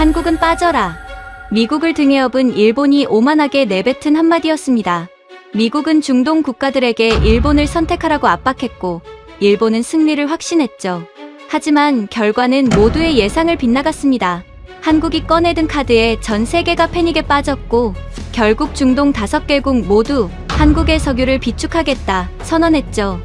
한국은 빠져라. 미국을 등에 업은 일본이 오만하게 내뱉은 한마디였습니다. 미국은 중동 국가들에게 일본을 선택하라고 압박했고 일본은 승리를 확신했죠. 하지만 결과는 모두의 예상을 빗나갔습니다. 한국이 꺼내든 카드에 전 세계가 패닉에 빠졌고 결국 중동 5개국 모두 한국의 석유를 비축하겠다 선언했죠.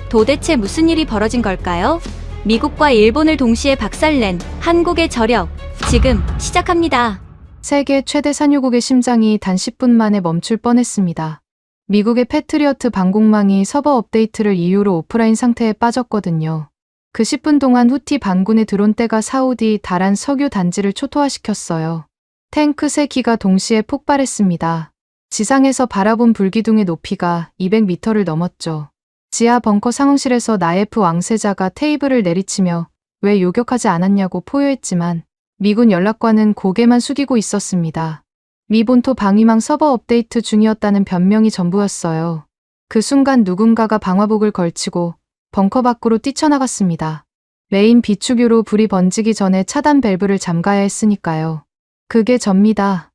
도대체 무슨 일이 벌어진 걸까요? 미국과 일본을 동시에 박살낸 한국의 저력, 지금 시작합니다. 세계 최대 산유국의 심장이 단 10분 만에 멈출 뻔했습니다. 미국의 패트리어트 방공망이 서버 업데이트를 이유로 오프라인 상태에 빠졌거든요. 그 10분 동안 후티 반군의 드론대가 사우디 다란 석유 단지를 초토화시켰어요. 탱크 3기가 동시에 폭발했습니다. 지상에서 바라본 불기둥의 높이가 200m를 넘었죠. 지하 벙커 상황실에서 나예프 왕세자가 테이블을 내리치며 왜 요격하지 않았냐고 포효했지만 미군 연락관은 고개만 숙이고 있었습니다. 미 본토 방위망 서버 업데이트 중이었다는 변명이 전부였어요. 그 순간 누군가가 방화복을 걸치고 벙커 밖으로 뛰쳐나갔습니다. 메인 비축유로 불이 번지기 전에 차단 밸브를 잠가야 했으니까요. 그게 접니다.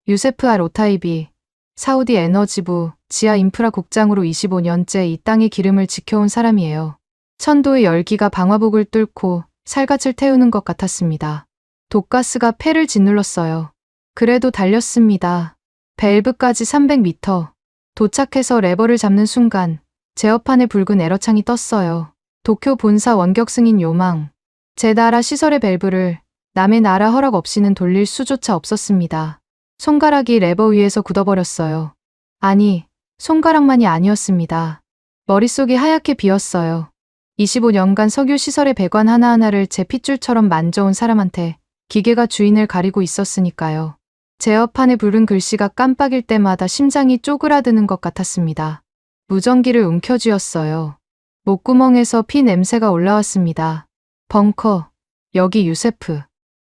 유세프 알 오타이비, 사우디 에너지부 지하 인프라 국장으로 25년째 이 땅의 기름을 지켜온 사람이에요. 천도의 열기가 방화복을 뚫고 살갗을 태우는 것 같았습니다. 독가스가 폐를 짓눌렀어요. 그래도 달렸습니다. 밸브까지 300m. 도착해서 레버를 잡는 순간 제어판에 붉은 에러창이 떴어요. 도쿄 본사 원격 승인 요망. 제 나라 시설의 밸브를 남의 나라 허락 없이는 돌릴 수조차 없었습니다. 손가락이 레버 위에서 굳어버렸어요. 아니, 손가락만이 아니었습니다. 머릿속이 하얗게 비었어요. 25년간 석유 시설의 배관 하나하나를 제 핏줄처럼 만져온 사람한테 기계가 주인을 가리고 있었으니까요. 제어판에 붉은 글씨가 깜빡일 때마다 심장이 쪼그라드는 것 같았습니다. 무전기를 움켜쥐었어요. 목구멍에서 피 냄새가 올라왔습니다. 벙커, 여기 유세프.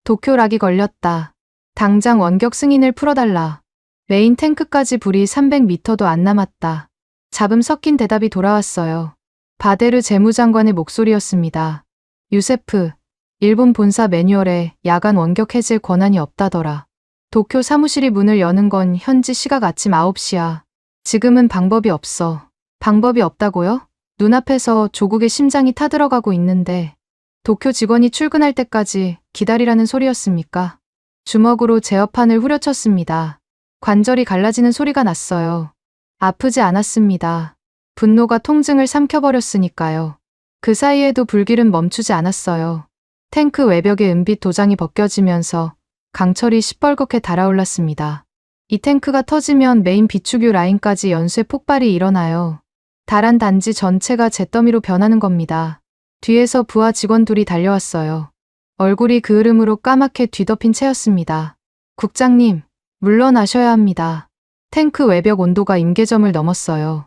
도쿄 락이 걸렸다. 당장 원격 승인을 풀어달라. 메인 탱크까지 불이 300m도 안 남았다. 잡음 섞인 대답이 돌아왔어요. 바데르 재무장관의 목소리였습니다. 유세프, 일본 본사 매뉴얼에 야간 원격 해제 권한이 없다더라. 도쿄 사무실이 문을 여는 건 현지 시각 아침 9시야. 지금은 방법이 없어. 방법이 없다고요? 눈앞에서 조국의 심장이 타들어가고 있는데 도쿄 직원이 출근할 때까지 기다리라는 소리였습니까? 주먹으로 제어판을 후려쳤습니다. 관절이 갈라지는 소리가 났어요. 아프지 않았습니다. 분노가 통증을 삼켜버렸으니까요. 그 사이에도 불길은 멈추지 않았어요. 탱크 외벽의 은빛 도장이 벗겨지면서 강철이 시뻘겋게 달아올랐습니다. 이 탱크가 터지면 메인 비축유 라인까지 연쇄 폭발이 일어나요. 다란 단지 전체가 잿더미로 변하는 겁니다. 뒤에서 부하 직원 둘이 달려왔어요. 얼굴이 그을음으로 까맣게 뒤덮인 채였습니다. 국장님, 물러나셔야 합니다. 탱크 외벽 온도가 임계점을 넘었어요.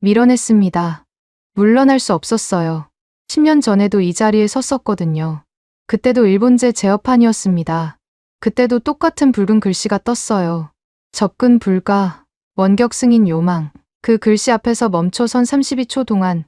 밀어냈습니다. 물러날 수 없었어요. 10년 전에도 이 자리에 섰었거든요. 그때도 일본제 제어판이었습니다. 그때도 똑같은 붉은 글씨가 떴어요. 접근 불가, 원격 승인 요망. 그 글씨 앞에서 멈춰선 32초 동안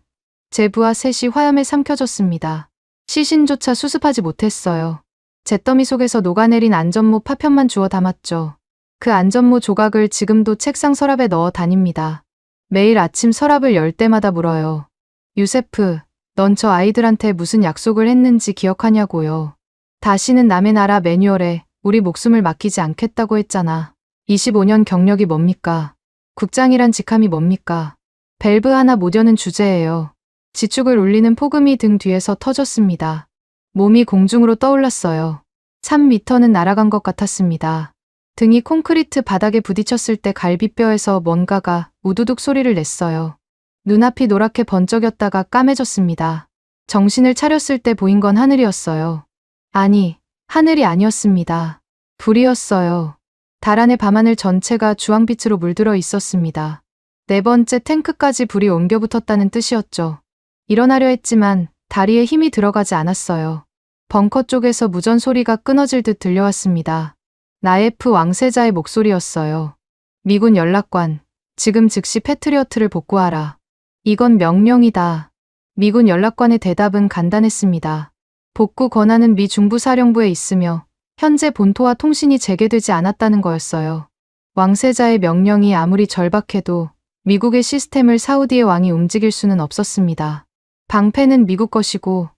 제 부하 셋이 화염에 삼켜졌습니다. 시신조차 수습하지 못했어요. 잿더미 속에서 녹아내린 안전모 파편만 주워 담았죠. 그 안전모 조각을 지금도 책상 서랍에 넣어 다닙니다. 매일 아침 서랍을 열 때마다 물어요. 유세프, 넌 저 아이들한테 무슨 약속을 했는지 기억하냐고요. 다시는 남의 나라 매뉴얼에 우리 목숨을 맡기지 않겠다고 했잖아. 25년 경력이 뭡니까? 국장이란 직함이 뭡니까? 밸브 하나 못 여는 주제예요. 지축을 울리는 폭음이 등 뒤에서 터졌습니다. 몸이 공중으로 떠올랐어요. 3m는 날아간 것 같았습니다. 등이 콘크리트 바닥에 부딪혔을 때 갈비뼈에서 뭔가가 우두둑 소리를 냈어요. 눈앞이 노랗게 번쩍였다가 까매졌습니다. 정신을 차렸을 때 보인 건 하늘이었어요. 아니, 하늘이 아니었습니다. 불이었어요. 다란의 밤하늘 전체가 주황빛으로 물들어 있었습니다. 4번째 탱크까지 불이 옮겨 붙었다는 뜻이었죠. 일어나려 했지만 다리에 힘이 들어가지 않았어요. 벙커 쪽에서 무전 소리가 끊어질 듯 들려왔습니다. 나예프 왕세자의 목소리였어요. 미군 연락관, 지금 즉시 패트리어트를 복구하라. 이건 명령이다. 미군 연락관의 대답은 간단했습니다. 복구 권한은 미 중부사령부에 있으며 현재 본토와 통신이 재개되지 않았다는 거였어요. 왕세자의 명령이 아무리 절박해도 미국의 시스템을 사우디의 왕이 움직일 수는 없었습니다. 방패는 미국 것이고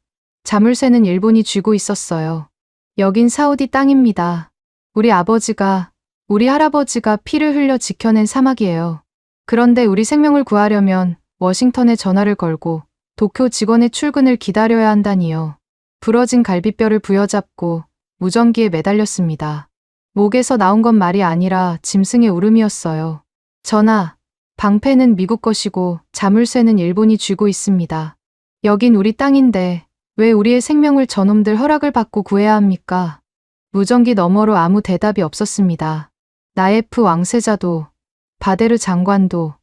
자물쇠는 일본이 쥐고 있었어요. 여긴 사우디 땅입니다. 우리 아버지가, 우리 할아버지가 피를 흘려 지켜낸 사막이에요. 그런데 우리 생명을 구하려면 워싱턴에 전화를 걸고 도쿄 직원의 출근을 기다려야 한다니요. 부러진 갈비뼈를 부여잡고 무전기에 매달렸습니다. 목에서 나온 건 말이 아니라 짐승의 울음이었어요. 전하, 방패는 미국 것이고 자물쇠는 일본이 쥐고 있습니다. 여긴 우리 땅인데 왜 우리의 생명을 저놈들 허락을 받고 구해야 합니까? 무전기 너머로 아무 대답이 없었습니다. 나예프 왕세자도, 바데르 장관도,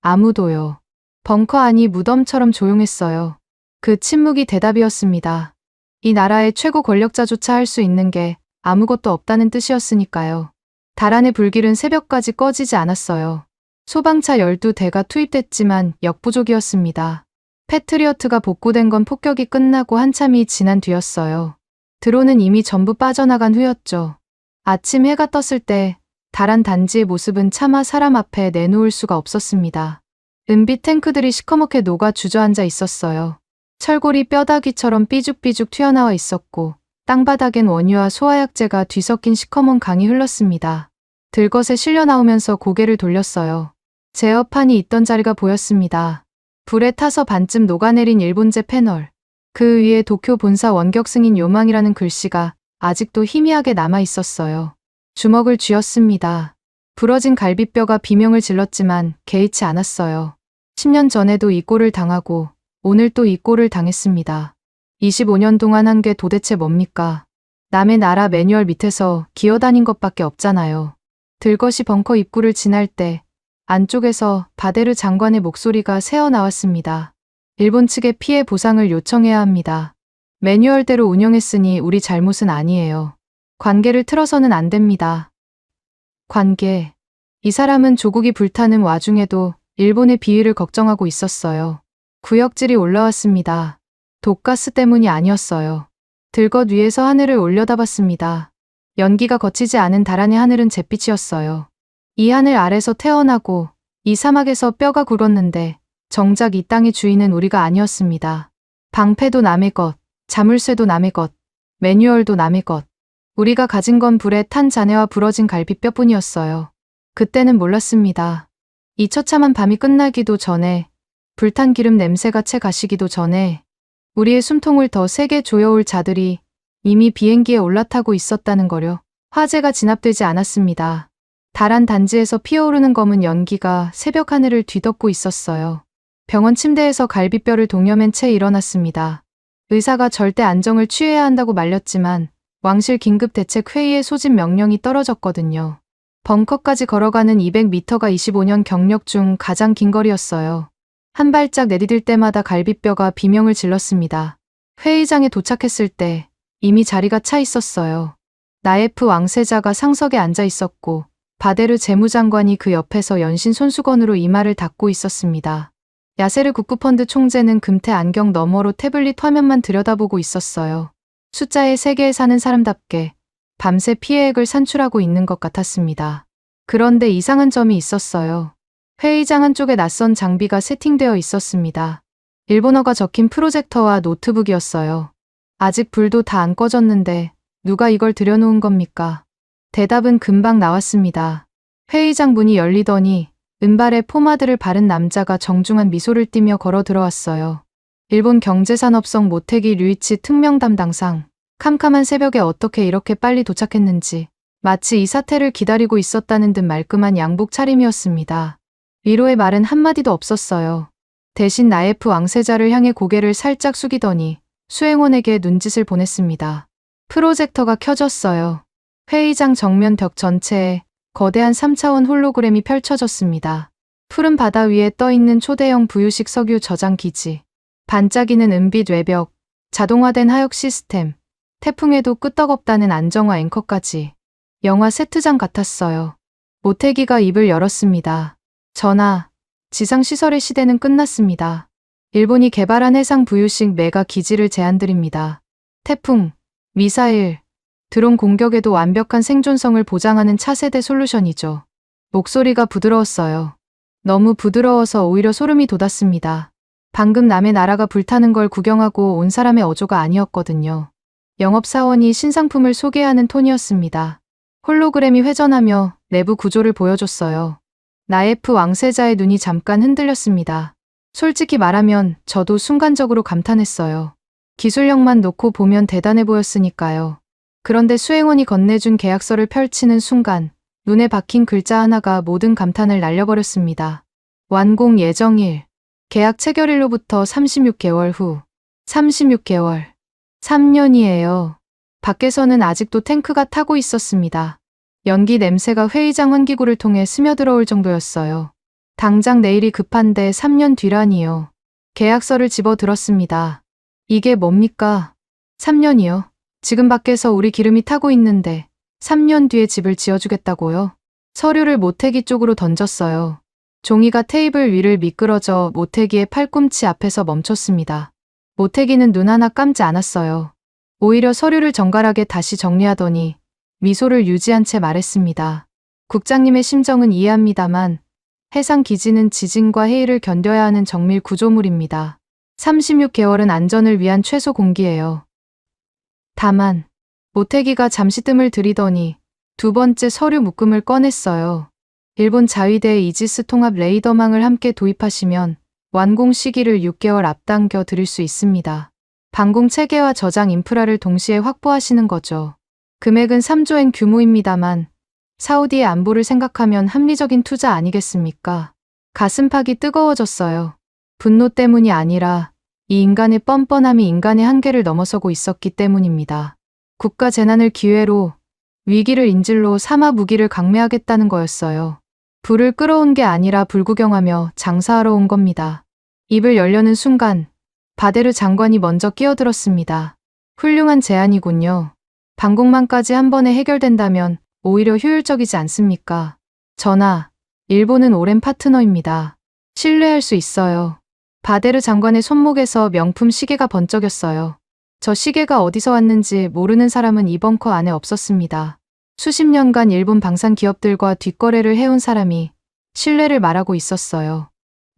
아무도요. 벙커 안이 무덤처럼 조용했어요. 그 침묵이 대답이었습니다. 이 나라의 최고 권력자조차 할 수 있는 게 아무것도 없다는 뜻이었으니까요. 달안의 불길은 새벽까지 꺼지지 않았어요. 소방차 12대가 투입됐지만 역부족이었습니다. 패트리어트가 복구된 건 폭격이 끝나고 한참이 지난 뒤였어요. 드론은 이미 전부 빠져나간 후였죠. 아침 해가 떴을 때 달안 단지의 모습은 차마 사람 앞에 내놓을 수가 없었습니다. 은빛 탱크들이 시커멓게 녹아 주저앉아 있었어요. 철골이 뼈다귀처럼 삐죽삐죽 튀어나와 있었고 땅바닥엔 원유와 소화약재가 뒤섞인 시커먼 강이 흘렀습니다. 들것에 실려 나오면서 고개를 돌렸어요. 제어판이 있던 자리가 보였습니다. 불에 타서 반쯤 녹아내린 일본제 패널. 그 위에 도쿄 본사 원격 승인 요망이라는 글씨가 아직도 희미하게 남아 있었어요. 주먹을 쥐었습니다. 부러진 갈비뼈가 비명을 질렀지만 개의치 않았어요. 10년 전에도 이 꼴을 당하고 오늘 또 이 꼴을 당했습니다. 25년 동안 한 게 도대체 뭡니까? 남의 나라 매뉴얼 밑에서 기어다닌 것밖에 없잖아요. 들것이 벙커 입구를 지날 때 안쪽에서 바데르 장관의 목소리가 새어나왔습니다. 일본 측에 피해 보상을 요청해야 합니다. 매뉴얼대로 운영했으니 우리 잘못은 아니에요. 관계를 틀어서는 안 됩니다. 관계. 이 사람은 조국이 불타는 와중에도 일본의 비위를 걱정하고 있었어요. 구역질이 올라왔습니다. 독가스 때문이 아니었어요. 들것 위에서 하늘을 올려다봤습니다. 연기가 거치지 않은 달안의 하늘은 잿빛이었어요. 이 하늘 아래서 태어나고 이 사막에서 뼈가 굵었는데 정작 이 땅의 주인은 우리가 아니었습니다. 방패도 남의 것, 자물쇠도 남의 것, 매뉴얼도 남의 것. 우리가 가진 건 불에 탄 잔해와 부러진 갈비뼈뿐이었어요. 그때는 몰랐습니다. 이 처참한 밤이 끝나기도 전에, 불탄 기름 냄새가 채 가시기도 전에 우리의 숨통을 더 세게 조여올 자들이 이미 비행기에 올라타고 있었다는 거려. 화재가 진압되지 않았습니다. 달안 단지에서 피어오르는 검은 연기가 새벽 하늘을 뒤덮고 있었어요. 병원 침대에서 갈비뼈를 동여맨 채 일어났습니다. 의사가 절대 안정을 취해야 한다고 말렸지만 왕실 긴급 대책 회의의 소집 명령이 떨어졌거든요. 벙커까지 걸어가는 200m가 25년 경력 중 가장 긴 거리였어요. 한 발짝 내디딜 때마다 갈비뼈가 비명을 질렀습니다. 회의장에 도착했을 때 이미 자리가 차 있었어요. 나예프 왕세자가 상석에 앉아 있었고 바데르 재무장관이 그 옆에서 연신 손수건으로 이마를 닦고 있었습니다. 야세르 국부펀드 총재는 금태 안경 너머로 태블릿 화면만 들여다보고 있었어요. 숫자의 세계에 사는 사람답게 밤새 피해액을 산출하고 있는 것 같았습니다. 그런데 이상한 점이 있었어요. 회의장 한쪽에 낯선 장비가 세팅되어 있었습니다. 일본어가 적힌 프로젝터와 노트북이었어요. 아직 불도 다 안 꺼졌는데 누가 이걸 들여놓은 겁니까? 대답은 금방 나왔습니다. 회의장 문이 열리더니 은발에 포마드를 바른 남자가 정중한 미소를 띠며 걸어 들어왔어요. 일본 경제산업성 모테기 류이치 특명 담당상. 캄캄한 새벽에 어떻게 이렇게 빨리 도착했는지 마치 이 사태를 기다리고 있었다는 듯 말끔한 양복 차림이었습니다. 위로의 말은 한마디도 없었어요. 대신 나예프 왕세자를 향해 고개를 살짝 숙이더니 수행원에게 눈짓을 보냈습니다. 프로젝터가 켜졌어요. 회의장 정면 벽 전체에 거대한 3차원 홀로그램이 펼쳐졌습니다. 푸른 바다 위에 떠있는 초대형 부유식 석유 저장 기지, 반짝이는 은빛 외벽, 자동화된 하역 시스템, 태풍에도 끄떡없다는 안정화 앵커까지. 영화 세트장 같았어요. 모태기가 입을 열었습니다. 전하, 지상시설의 시대는 끝났습니다. 일본이 개발한 해상 부유식 메가 기지를 제안드립니다. 태풍, 미사일, 드론 공격에도 완벽한 생존성을 보장하는 차세대 솔루션이죠. 목소리가 부드러웠어요. 너무 부드러워서 오히려 소름이 돋았습니다. 방금 남의 나라가 불타는 걸 구경하고 온 사람의 어조가 아니었거든요. 영업사원이 신상품을 소개하는 톤이었습니다. 홀로그램이 회전하며 내부 구조를 보여줬어요. 나예프 왕세자의 눈이 잠깐 흔들렸습니다. 솔직히 말하면 저도 순간적으로 감탄했어요. 기술력만 놓고 보면 대단해 보였으니까요. 그런데 수행원이 건네준 계약서를 펼치는 순간 눈에 박힌 글자 하나가 모든 감탄을 날려버렸습니다. 완공 예정일. 계약 체결일로부터 36개월 후. 36개월. 3년이에요. 밖에서는 아직도 탱크가 타고 있었습니다. 연기 냄새가 회의장 환기구를 통해 스며들어올 정도였어요. 당장 내일이 급한데 3년 뒤라니요. 계약서를 집어들었습니다. 이게 뭡니까? 3년이요. 지금 밖에서 우리 기름이 타고 있는데 3년 뒤에 집을 지어주겠다고요? 서류를 모태기 쪽으로 던졌어요. 종이가 테이블 위를 미끄러져 모태기의 팔꿈치 앞에서 멈췄습니다. 모태기는 눈 하나 감지 않았어요. 오히려 서류를 정갈하게 다시 정리하더니 미소를 유지한 채 말했습니다. 국장님의 심정은 이해합니다만 해상 기지는 지진과 해일을 견뎌야 하는 정밀 구조물입니다. 36개월은 안전을 위한 최소 공기예요. 다만 모태기가 잠시 뜸을 들이더니 두 번째 서류 묶음을 꺼냈어요. 일본 자위대의 이지스 통합 레이더망을 함께 도입하시면 완공 시기를 6개월 앞당겨 드릴 수 있습니다. 방공 체계와 저장 인프라를 동시에 확보하시는 거죠. 금액은 3조엔 규모입니다만 사우디의 안보를 생각하면 합리적인 투자 아니겠습니까? 가슴팍이 뜨거워졌어요. 분노 때문이 아니라 이 인간의 뻔뻔함이 인간의 한계를 넘어서고 있었기 때문입니다. 국가 재난을 기회로 위기를 인질로 삼아 무기를 강매하겠다는 거였어요. 불을 끌어온 게 아니라 불구경하며 장사하러 온 겁니다. 입을 열려는 순간 바데르 장관이 먼저 끼어들었습니다. 훌륭한 제안이군요. 방공망까지 한 번에 해결된다면 오히려 효율적이지 않습니까? 전하, 일본은 오랜 파트너입니다. 신뢰할 수 있어요. 바데르 장관의 손목에서 명품 시계가 번쩍였어요. 저 시계가 어디서 왔는지 모르는 사람은 이 벙커 안에 없었습니다. 수십 년간 일본 방산 기업들과 뒷거래를 해온 사람이 신뢰를 말하고 있었어요.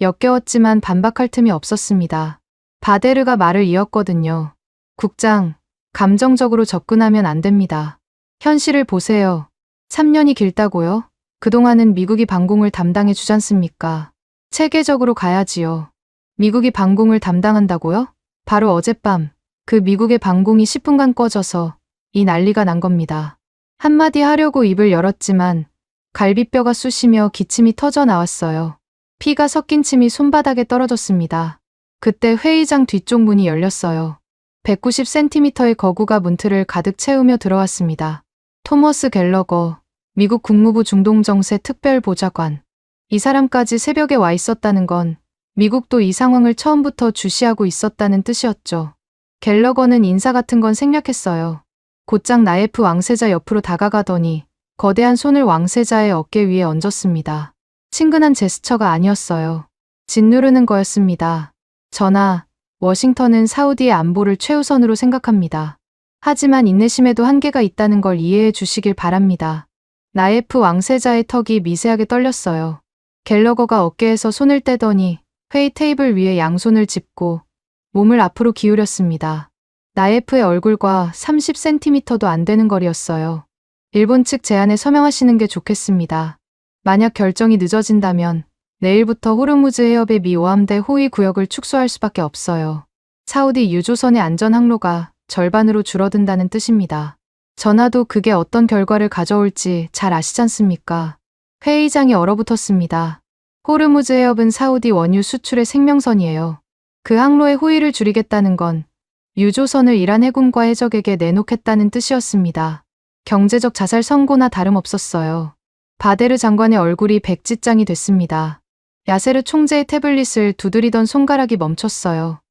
역겨웠지만 반박할 틈이 없었습니다. 바데르가 말을 이었거든요. 국장, 감정적으로 접근하면 안 됩니다. 현실을 보세요. 3년이 길다고요? 그동안은 미국이 방공을 담당해 주잖습니까? 체계적으로 가야지요. 미국이 방공을 담당한다고요? 바로 어젯밤 그 미국의 방공이 10분간 꺼져서 이 난리가 난 겁니다. 한마디 하려고 입을 열었지만 갈비뼈가 쑤시며 기침이 터져 나왔어요. 피가 섞인 침이 손바닥에 떨어졌습니다. 그때 회의장 뒤쪽 문이 열렸어요. 190cm의 거구가 문틀을 가득 채우며 들어왔습니다. 토머스 갤러거, 미국 국무부 중동정세 특별보좌관. 이 사람까지 새벽에 와 있었다는 건 미국도 이 상황을 처음부터 주시하고 있었다는 뜻이었죠. 갤러거는 인사 같은 건 생략했어요. 곧장 나예프 왕세자 옆으로 다가가더니 거대한 손을 왕세자의 어깨 위에 얹었습니다. 친근한 제스처가 아니었어요. 짓누르는 거였습니다. 전하, 워싱턴은 사우디의 안보를 최우선으로 생각합니다. 하지만 인내심에도 한계가 있다는 걸 이해해 주시길 바랍니다. 나예프 왕세자의 턱이 미세하게 떨렸어요. 갤러거가 어깨에서 손을 떼더니 회의 테이블 위에 양손을 짚고 몸을 앞으로 기울였습니다. 나예프의 얼굴과 30cm도 안 되는 거리였어요. 일본 측 제안에 서명하시는 게 좋겠습니다. 만약 결정이 늦어진다면 내일부터 호르무즈 해협의 미 오함대 호위 구역을 축소할 수밖에 없어요. 사우디 유조선의 안전 항로가 절반으로 줄어든다는 뜻입니다. 전하도 그게 어떤 결과를 가져올지 잘 아시잖습니까? 회의장이 얼어붙었습니다. 호르무즈 해협은 사우디 원유 수출의 생명선이에요. 그 항로의 호위를 줄이겠다는 건 유조선을 이란 해군과 해적에게 내놓겠다는 뜻이었습니다. 경제적 자살 선고나 다름없었어요. 바데르 장관의 얼굴이 백지장이 됐습니다. 야세르 총재의 태블릿을 두드리던 손가락이 멈췄어요.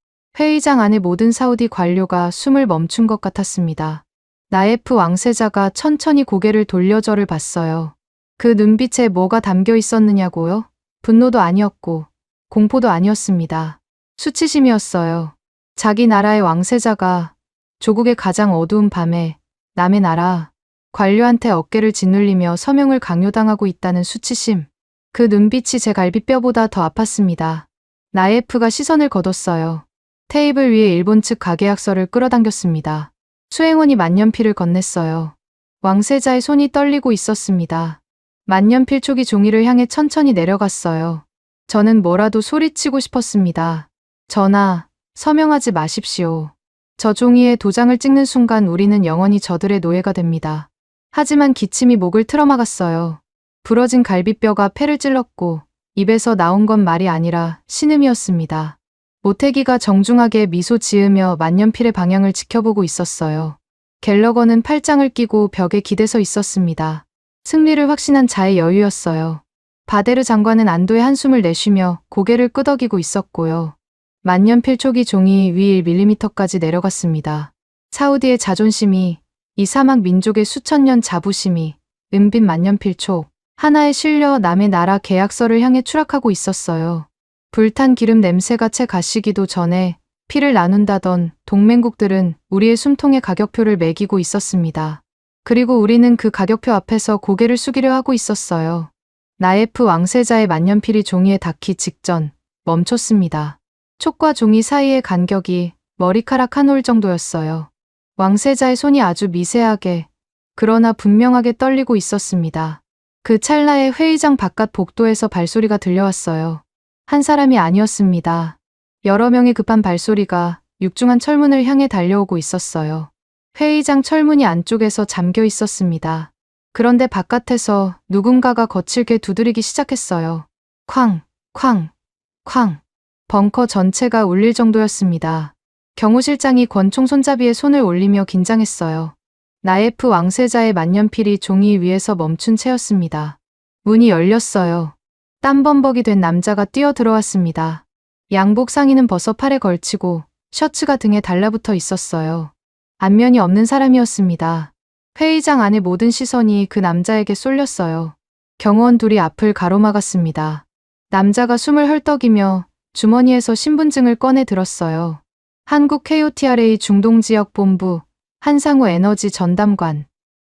회의장 안의 모든 사우디 관료가 숨을 멈춘 것 같았습니다. 나예프 왕세자가 천천히 고개를 돌려 저를 봤어요. 그 눈빛에 뭐가 담겨 있었느냐고요? 분노도 아니었고 공포도 아니었습니다. 수치심이었어요. 자기 나라의 왕세자가 조국의 가장 어두운 밤에 남의 나라, 관료한테 어깨를 짓눌리며 서명을 강요당하고 있다는 수치심. 그 눈빛이 제 갈비뼈보다 더 아팠습니다. 나예프가 시선을 거뒀어요. 테이블 위에 일본 측 가계약서를 끌어당겼습니다. 수행원이 만년필을 건넸어요. 왕세자의 손이 떨리고 있었습니다. 만년필 촉이 종이를 향해 천천히 내려갔어요. 저는 뭐라도 소리치고 싶었습니다. 전하, 서명하지 마십시오. 저 종이에 도장을 찍는 순간 우리는 영원히 저들의 노예가 됩니다. 하지만 기침이 목을 틀어막았어요. 부러진 갈비뼈가 폐를 찔렀고 입에서 나온 건 말이 아니라 신음이었습니다. 모태기가 정중하게 미소 지으며 만년필의 방향을 지켜보고 있었어요. 갤러거는 팔짱을 끼고 벽에 기대서 있었습니다. 승리를 확신한 자의 여유였어요. 바데르 장관은 안도의 한숨을 내쉬며 고개를 끄덕이고 있었고요. 만년필 촉이 종이 위 1mm까지 내려갔습니다. 사우디의 자존심이, 이 사막 민족의 수천 년 자부심이 은빛 만년필 촉 하나에 실려 남의 나라 계약서를 향해 추락하고 있었어요. 불탄 기름 냄새가 채 가시기도 전에 피를 나눈다던 동맹국들은 우리의 숨통에 가격표를 매기고 있었습니다. 그리고 우리는 그 가격표 앞에서 고개를 숙이려 하고 있었어요. 나예프 왕세자의 만년필이 종이에 닿기 직전 멈췄습니다. 촉과 종이 사이의 간격이 머리카락 한 올 정도였어요. 왕세자의 손이 아주 미세하게 그러나 분명하게 떨리고 있었습니다. 그 찰나에 회의장 바깥 복도에서 발소리가 들려왔어요. 한 사람이 아니었습니다. 여러 명의 급한 발소리가 육중한 철문을 향해 달려오고 있었어요. 회의장 철문이 안쪽에서 잠겨 있었습니다. 그런데 바깥에서 누군가가 거칠게 두드리기 시작했어요. 쾅, 쾅, 쾅. 벙커 전체가 울릴 정도였습니다. 경호실장이 권총 손잡이에 손을 올리며 긴장했어요. 나예프 왕세자의 만년필이 종이 위에서 멈춘 채였습니다. 문이 열렸어요. 땀범벅이 된 남자가 뛰어들어왔습니다. 양복 상의는 벗어 팔에 걸치고 셔츠가 등에 달라붙어 있었어요. 안면이 없는 사람이었습니다. 회의장 안의 모든 시선이 그 남자에게 쏠렸어요. 경호원 둘이 앞을 가로막았습니다. 남자가 숨을 헐떡이며 주머니에서 신분증을 꺼내 들었어요. 한국 KOTRA 중동지역본부 한상우 에너지 전담관.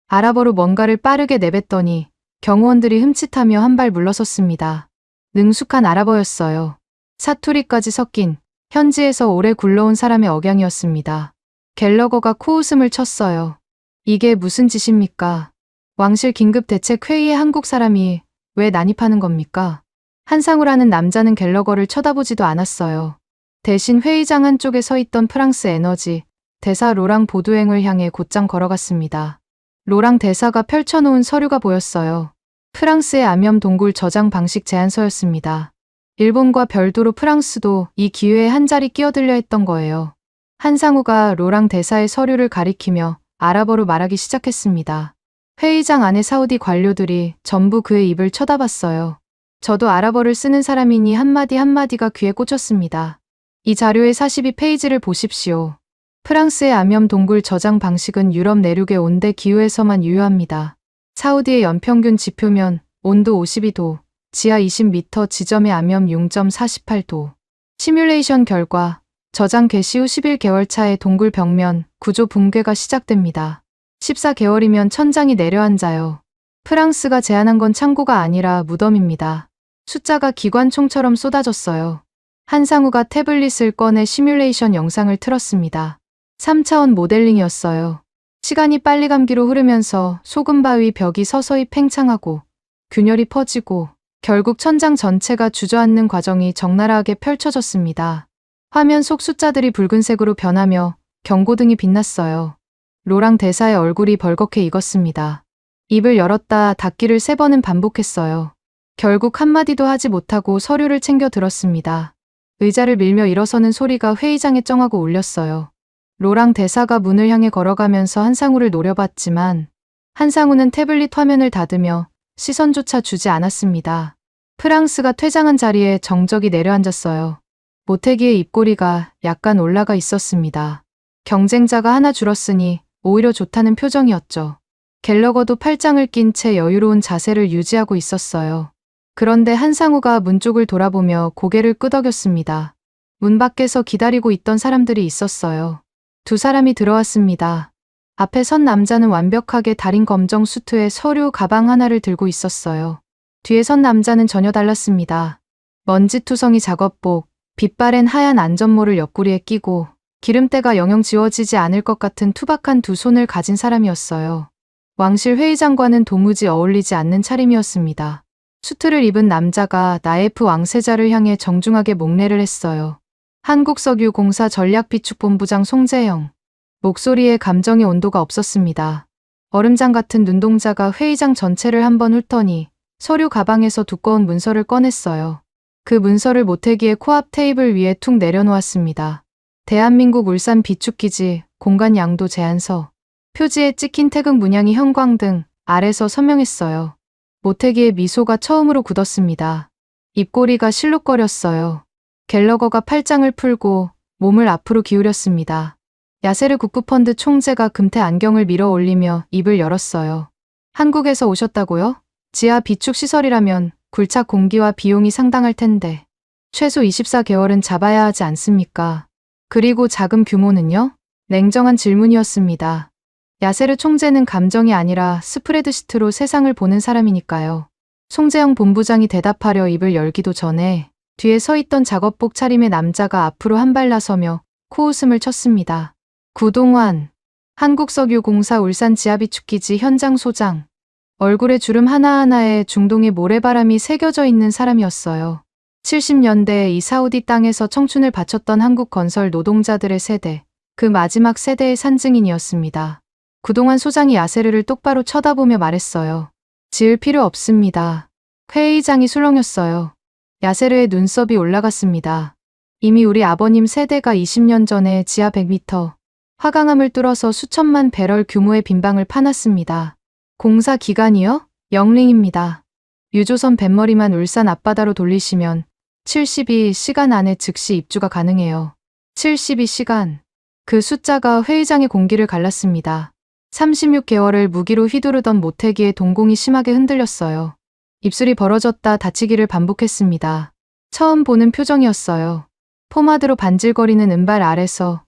아랍어로 뭔가를 빠르게 내뱉더니 경호원들이 흠칫하며 한 발 물러섰습니다. 능숙한 아랍어였어요. 사투리까지 섞인 현지에서 오래 굴러온 사람의 억양이었습니다. 갤러거가 코웃음을 쳤어요. 이게 무슨 짓입니까? 왕실 긴급 대책 회의에 한국 사람이 왜 난입하는 겁니까? 한상우라는 남자는 갤러거를 쳐다보지도 않았어요. 대신 회의장 한쪽에 서 있던 프랑스 에너지 대사 로랑 보두eng을 향해 곧장 걸어갔습니다. 로랑 대사가 펼쳐놓은 서류가 보였어요. 프랑스의 암염 동굴 저장 방식 제안서였습니다. 일본과 별도로 프랑스도 이 기회에 한 자리 끼어들려 했던 거예요. 한상우가 로랑 대사의 서류를 가리키며 아랍어로 말하기 시작했습니다. 회의장 안의 사우디 관료들이 전부 그의 입을 쳐다봤어요. 저도 아랍어를 쓰는 사람이니 한마디 한마디가 귀에 꽂혔습니다. 이 자료의 42페이지를 보십시오. 프랑스의 암염 동굴 저장 방식은 유럽 내륙의 온대 기후에서만 유효합니다. 사우디의 연평균 지표면 온도 52도, 지하 20m 지점의 암염 0.48도. 시뮬레이션 결과 저장 개시 후 11개월 차에 동굴 벽면 구조 붕괴가 시작됩니다. 14개월이면 천장이 내려앉아요. 프랑스가 제안한 건 창고가 아니라 무덤입니다. 숫자가 기관총처럼 쏟아졌어요. 한상우가 태블릿을 꺼내 시뮬레이션 영상을 틀었습니다. 3차원 모델링이었어요. 시간이 빨리 감기로 흐르면서 소금바위 벽이 서서히 팽창하고 균열이 퍼지고 결국 천장 전체가 주저앉는 과정이 적나라하게 펼쳐졌습니다. 화면 속 숫자들이 붉은색으로 변하며 경고등이 빛났어요. 로랑 대사의 얼굴이 벌겋게 익었습니다. 입을 열었다 닫기를 3번은 반복했어요. 결국 한마디도 하지 못하고 서류를 챙겨 들었습니다. 의자를 밀며 일어서는 소리가 회의장에 쩡하고 울렸어요. 로랑 대사가 문을 향해 걸어가면서 한상우를 노려봤지만 한상우는 태블릿 화면을 닫으며 시선조차 주지 않았습니다. 프랑스가 퇴장한 자리에 정적이 내려앉았어요. 모태기의 입꼬리가 약간 올라가 있었습니다. 경쟁자가 하나 줄었으니 오히려 좋다는 표정이었죠. 갤러거도 팔짱을 낀 채 여유로운 자세를 유지하고 있었어요. 그런데 한상우가 문 쪽을 돌아보며 고개를 끄덕였습니다. 문 밖에서 기다리고 있던 사람들이 있었어요. 2 사람이 들어왔습니다. 앞에 선 남자는 완벽하게 다린 검정 수트에 서류 가방 하나를 들고 있었어요. 뒤에 선 남자는 전혀 달랐습니다. 먼지투성이 작업복, 빛바랜 하얀 안전모를 옆구리에 끼고 기름때가 영영 지워지지 않을 것 같은 투박한 두 손을 가진 사람이었어요. 왕실 회의장과는 도무지 어울리지 않는 차림이었습니다. 수트를 입은 남자가 나예프 왕세자를 향해 정중하게 목례를 했어요. 한국석유공사 전략비축본부장 송재영. 목소리에 감정의 온도가 없었습니다. 얼음장 같은 눈동자가 회의장 전체를 한번 훑더니 서류 가방에서 두꺼운 문서를 꺼냈어요. 그 문서를 모태기의 코앞 테이블 위에 툭 내려놓았습니다. 대한민국 울산 비축기지 공간 양도 제안서. 표지에 찍힌 태극 문양이 형광등 아래서 선명했어요. 모태기의 미소가 처음으로 굳었습니다. 입꼬리가 실룩거렸어요. 갤러거가 팔짱을 풀고 몸을 앞으로 기울였습니다. 야세르 국부펀드 총재가 금태 안경을 밀어 올리며 입을 열었어요. 한국에서 오셨다고요? 지하 비축 시설이라면 굴착 공기와 비용이 상당할 텐데 최소 24개월은 잡아야 하지 않습니까? 그리고 자금 규모는요? 냉정한 질문이었습니다. 야세르 총재는 감정이 아니라 스프레드시트로 세상을 보는 사람이니까요. 송재영 본부장이 대답하려 입을 열기도 전에 뒤에 서 있던 작업복 차림의 남자가 앞으로 한 발 나서며 코웃음을 쳤습니다. 구동환, 한국석유공사 울산 지하비축기지 현장 소장. 얼굴에 주름 하나하나에 중동의 모래바람이 새겨져 있는 사람이었어요. 70년대 이 사우디 땅에서 청춘을 바쳤던 한국 건설 노동자들의 세대, 그 마지막 세대의 산증인이었습니다. 구동환 소장이 야세르를 똑바로 쳐다보며 말했어요. 지을 필요 없습니다. 회의장이 술렁였어요. 야세르의 눈썹이 올라갔습니다. 이미 우리 아버님 세대가 20년 전에 지하 100m, 화강암을 뚫어서 수천만 배럴 규모의 빈방을 파놨습니다. 공사 기간이요? 영링입니다. 유조선 뱃머리만 울산 앞바다로 돌리시면 72시간 안에 즉시 입주가 가능해요. 72시간. 그 숫자가 회의장의 공기를 갈랐습니다. 36개월을 무기로 휘두르던 모태기의 동공이 심하게 흔들렸어요. 입술이 벌어졌다 닫히기를 반복했습니다. 처음 보는 표정이었어요. 포마드로 반질거리는 은발 아래서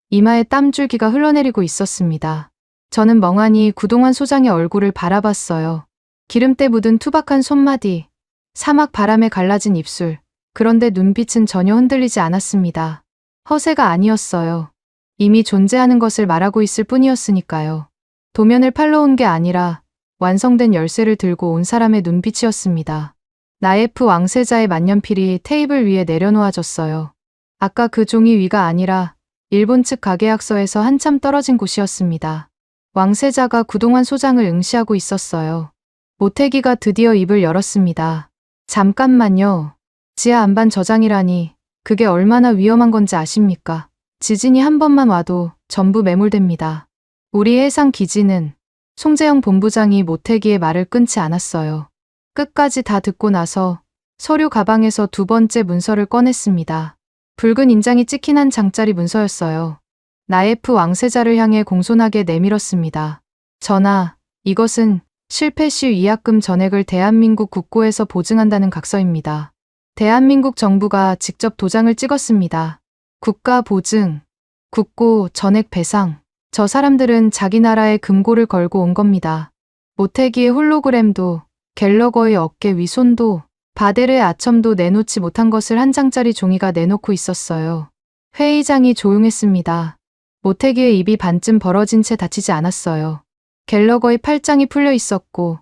이마에 땀줄기가 흘러내리고 있었습니다. 저는 멍하니 구동환 소장의 얼굴을 바라봤어요. 기름때 묻은 투박한 손마디, 사막 바람에 갈라진 입술. 그런데 눈빛은 전혀 흔들리지 않았습니다. 허세가 아니었어요. 이미 존재하는 것을 말하고 있을 뿐이었으니까요. 도면을 팔러 온 게 아니라 완성된 열쇠를 들고 온 사람의 눈빛이었습니다. 나예프 왕세자의 만년필이 테이블 위에 내려놓아졌어요. 아까 그 종이 위가 아니라 일본 측 가계약서에서 한참 떨어진 곳이었습니다. 왕세자가 구동환 소장을 응시하고 있었어요. 모태기가 드디어 입을 열었습니다. 잠깐만요. 지하 안반 저장이라니 그게 얼마나 위험한 건지 아십니까? 지진이 한 번만 와도 전부 매몰됩니다. 우리 해상 기지는 송재영 본부장이 모태기의 말을 끊지 않았어요. 끝까지 다 듣고 나서 서류 가방에서 두 번째 문서를 꺼냈습니다. 붉은 인장이 찍힌 한 장짜리 문서였어요. 나예프 왕세자를 향해 공손하게 내밀었습니다. 전하, 이것은 실패 시 위약금 전액을 대한민국 국고에서 보증한다는 각서입니다. 대한민국 정부가 직접 도장을 찍었습니다. 국가 보증, 국고 전액 배상. 저 사람들은 자기 나라에 금고를 걸고 온 겁니다. 모태기의 홀로그램도, 갤러거의 어깨 위손도, 바델의 아첨도 내놓지 못한 것을 한 장짜리 종이가 내놓고 있었어요. 회의장이 조용했습니다. 모태기의 입이 반쯤 벌어진 채 닫히지 않았어요. 갤러거의 팔짱이 풀려 있었고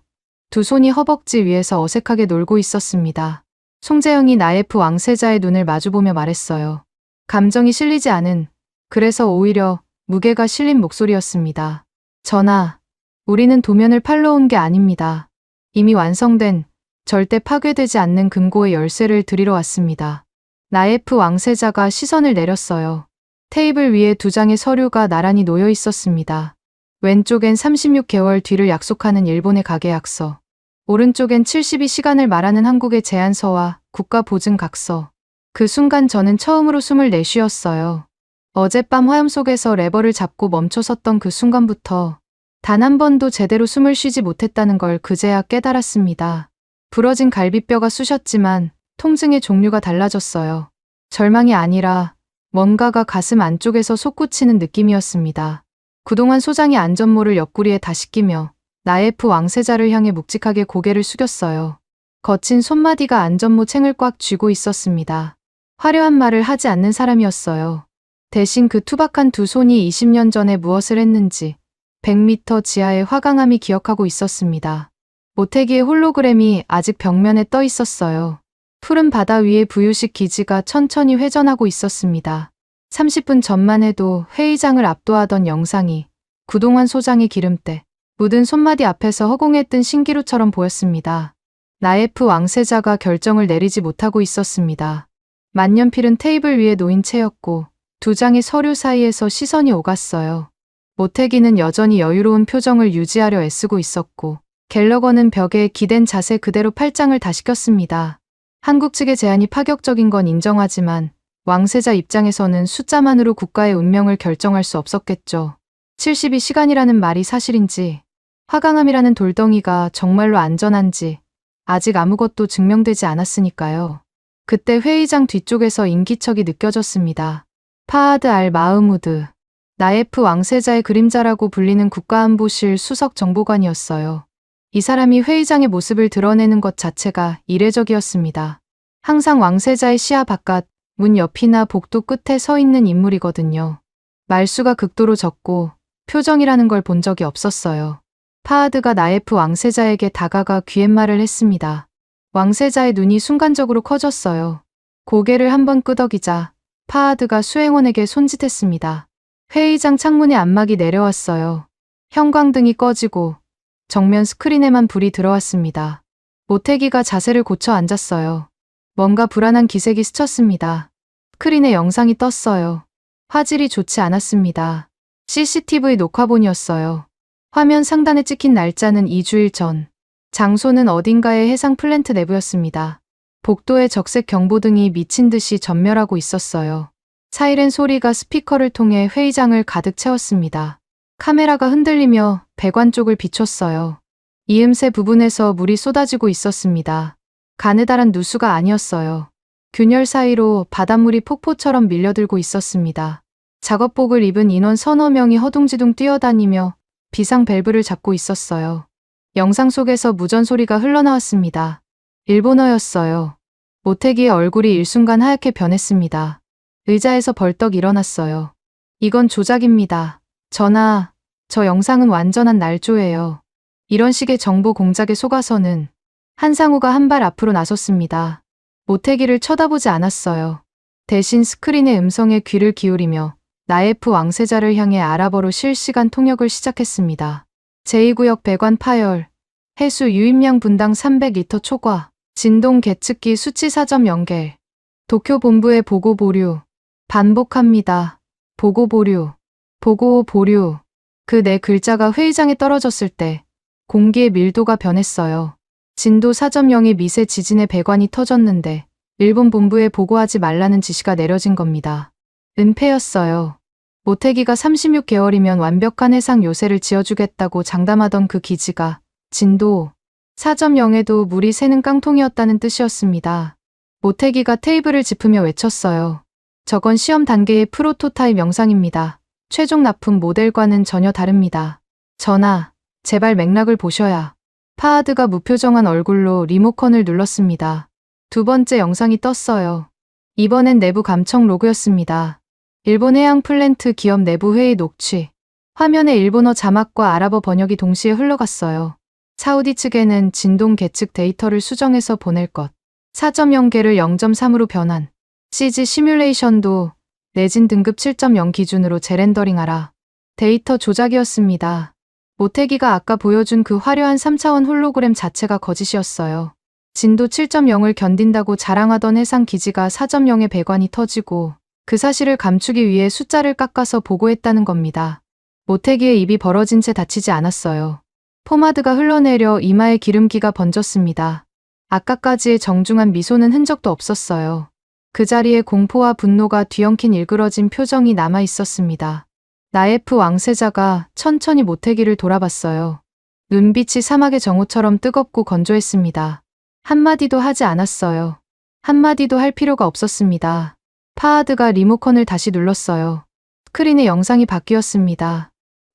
두 손이 허벅지 위에서 어색하게 놀고 있었습니다. 송재영이 나예프 왕세자의 눈을 마주보며 말했어요. 감정이 실리지 않은, 그래서 오히려 무게가 실린 목소리였습니다. 전하, 우리는 도면을 팔러 온 게 아닙니다. 이미 완성된, 절대 파괴되지 않는 금고의 열쇠를 드리러 왔습니다. 나예프 왕세자가 시선을 내렸어요. 테이블 위에 두 장의 서류가 나란히 놓여 있었습니다. 왼쪽엔 36개월 뒤를 약속하는 일본의 가계약서, 오른쪽엔 72시간을 말하는 한국의 제안서와 국가보증각서. 그 순간 저는 처음으로 숨을 내쉬었어요. 어젯밤 화염 속에서 레버를 잡고 멈춰섰던 그 순간부터 단 한 번도 제대로 숨을 쉬지 못했다는 걸 그제야 깨달았습니다. 부러진 갈비뼈가 쑤셨지만 통증의 종류가 달라졌어요. 절망이 아니라 뭔가가 가슴 안쪽에서 솟구치는 느낌이었습니다. 그동안 소장이 안전모를 옆구리에 다시 끼며 나예프 왕세자를 향해 묵직하게 고개를 숙였어요. 거친 손마디가 안전모 챙을 꽉 쥐고 있었습니다. 화려한 말을 하지 않는 사람이었어요. 대신 그 투박한 두 손이 20년 전에 무엇을 했는지 100m 지하의 화강암이 기억하고 있었습니다. 모태기의 홀로그램이 아직 벽면에 떠 있었어요. 푸른 바다 위에 부유식 기지가 천천히 회전하고 있었습니다. 30분 전만 해도 회의장을 압도하던 영상이 구동환 소장의 기름때 묻은 손마디 앞에서 허공에 뜬 신기루처럼 보였습니다. 나예프 왕세자가 결정을 내리지 못하고 있었습니다. 만년필은 테이블 위에 놓인 채였고 두 장의 서류 사이에서 시선이 오갔어요. 모태기는 여전히 여유로운 표정을 유지하려 애쓰고 있었고 갤러거는 벽에 기댄 자세 그대로 팔짱을 다시 꼈습니다. 한국 측의 제안이 파격적인 건 인정하지만 왕세자 입장에서는 숫자만으로 국가의 운명을 결정할 수 없었겠죠. 72시간이라는 말이 사실인지 화강암이라는 돌덩이가 정말로 안전한지 아직 아무것도 증명되지 않았으니까요. 그때 회의장 뒤쪽에서 인기척이 느껴졌습니다. 파하드 알 마흐무드, 나예프 왕세자의 그림자라고 불리는 국가안보실 수석 정보관이었어요. 이 사람이 회의장의 모습을 드러내는 것 자체가 이례적이었습니다. 항상 왕세자의 시야 바깥, 문 옆이나 복도 끝에 서 있는 인물이거든요. 말수가 극도로 적고 표정이라는 걸 본 적이 없었어요. 파하드가 나예프 왕세자에게 다가가 귀옛말을 했습니다. 왕세자의 눈이 순간적으로 커졌어요. 고개를 한번 끄덕이자 파하드가 수행원에게 손짓했습니다. 회의장 창문에 안막이 내려왔어요. 형광등이 꺼지고 정면 스크린에만 불이 들어왔습니다. 모태기가 자세를 고쳐 앉았어요. 뭔가 불안한 기색이 스쳤습니다. 스크린에 영상이 떴어요. 화질이 좋지 않았습니다. CCTV 녹화본이었어요. 화면 상단에 찍힌 날짜는 2주일 전. 장소는 어딘가의 해상 플랜트 내부였습니다. 복도에 적색 경보등이 미친 듯이 전멸하고 있었어요. 사이렌 소리가 스피커를 통해 회의장을 가득 채웠습니다. 카메라가 흔들리며 배관 쪽을 비췄어요. 이음새 부분에서 물이 쏟아지고 있었습니다. 가느다란 누수가 아니었어요. 균열 사이로 바닷물이 폭포처럼 밀려들고 있었습니다. 작업복을 입은 인원 서너 명이 허둥지둥 뛰어다니며 비상 밸브를 잡고 있었어요. 영상 속에서 무전 소리가 흘러나왔습니다. 일본어였어요. 모태기의 얼굴이 일순간 하얗게 변했습니다. 의자에서 벌떡 일어났어요. 이건 조작입니다. 전하, 저 영상은 완전한 날조예요. 이런 식의 정보 공작에 속아서는 한상우가 한 발 앞으로 나섰습니다. 모태기를 쳐다보지 않았어요. 대신 스크린의 음성에 귀를 기울이며 나예프 왕세자를 향해 아랍어로 실시간 통역을 시작했습니다. 제2구역 배관 파열, 해수 유입량 분당 300리터 초과, 진동 계측기 수치 사점 연결, 도쿄 본부에 보고 보류, 반복합니다. 보고 보류, 보고 보류. 그 네 글자가 회의장에 떨어졌을 때 공기의 밀도가 변했어요. 진도 4.0의 미세 지진의 배관이 터졌는데 일본 본부에 보고하지 말라는 지시가 내려진 겁니다. 은폐였어요. 모태기가 36개월이면 완벽한 해상 요새를 지어주겠다고 장담하던 그 기지가 진도 4.0에도 물이 새는 깡통이었다는 뜻이었습니다. 모태기가 테이블을 짚으며 외쳤어요. 저건 시험 단계의 프로토타입 영상입니다. 최종 납품 모델과는 전혀 다릅니다. 전하, 제발 맥락을 보셔야. 파하드가 무표정한 얼굴로 리모컨을 눌렀습니다. 두 번째 영상이 떴어요. 이번엔 내부 감청 로그였습니다. 일본 해양 플랜트 기업 내부 회의 녹취. 화면에 일본어 자막과 아랍어 번역이 동시에 흘러갔어요. 사우디 측에는 진동 계측 데이터를 수정해서 보낼 것. 4.0개를 0.3으로 변환. CG 시뮬레이션도 내진 등급 7.0 기준으로 재렌더링하라. 데이터 조작이었습니다. 모태기가 아까 보여준 그 화려한 3차원 홀로그램 자체가 거짓이었어요. 진도 7.0을 견딘다고 자랑하던 해상 기지가 4.0의 배관이 터지고 그 사실을 감추기 위해 숫자를 깎아서 보고했다는 겁니다. 모태기의 입이 벌어진 채 다치지 않았어요. 포마드가 흘러내려 이마에 기름기가 번졌습니다. 아까까지의 정중한 미소는 흔적도 없었어요. 그 자리에 공포와 분노가 뒤엉킨 일그러진 표정이 남아 있었습니다. 나예프 왕세자가 천천히 모태기를 돌아봤어요. 눈빛이 사막의 정오처럼 뜨겁고 건조했습니다. 한마디도 하지 않았어요. 한마디도 할 필요가 없었습니다. 파하드가 리모컨을 다시 눌렀어요. 스크린의 영상이 바뀌었습니다.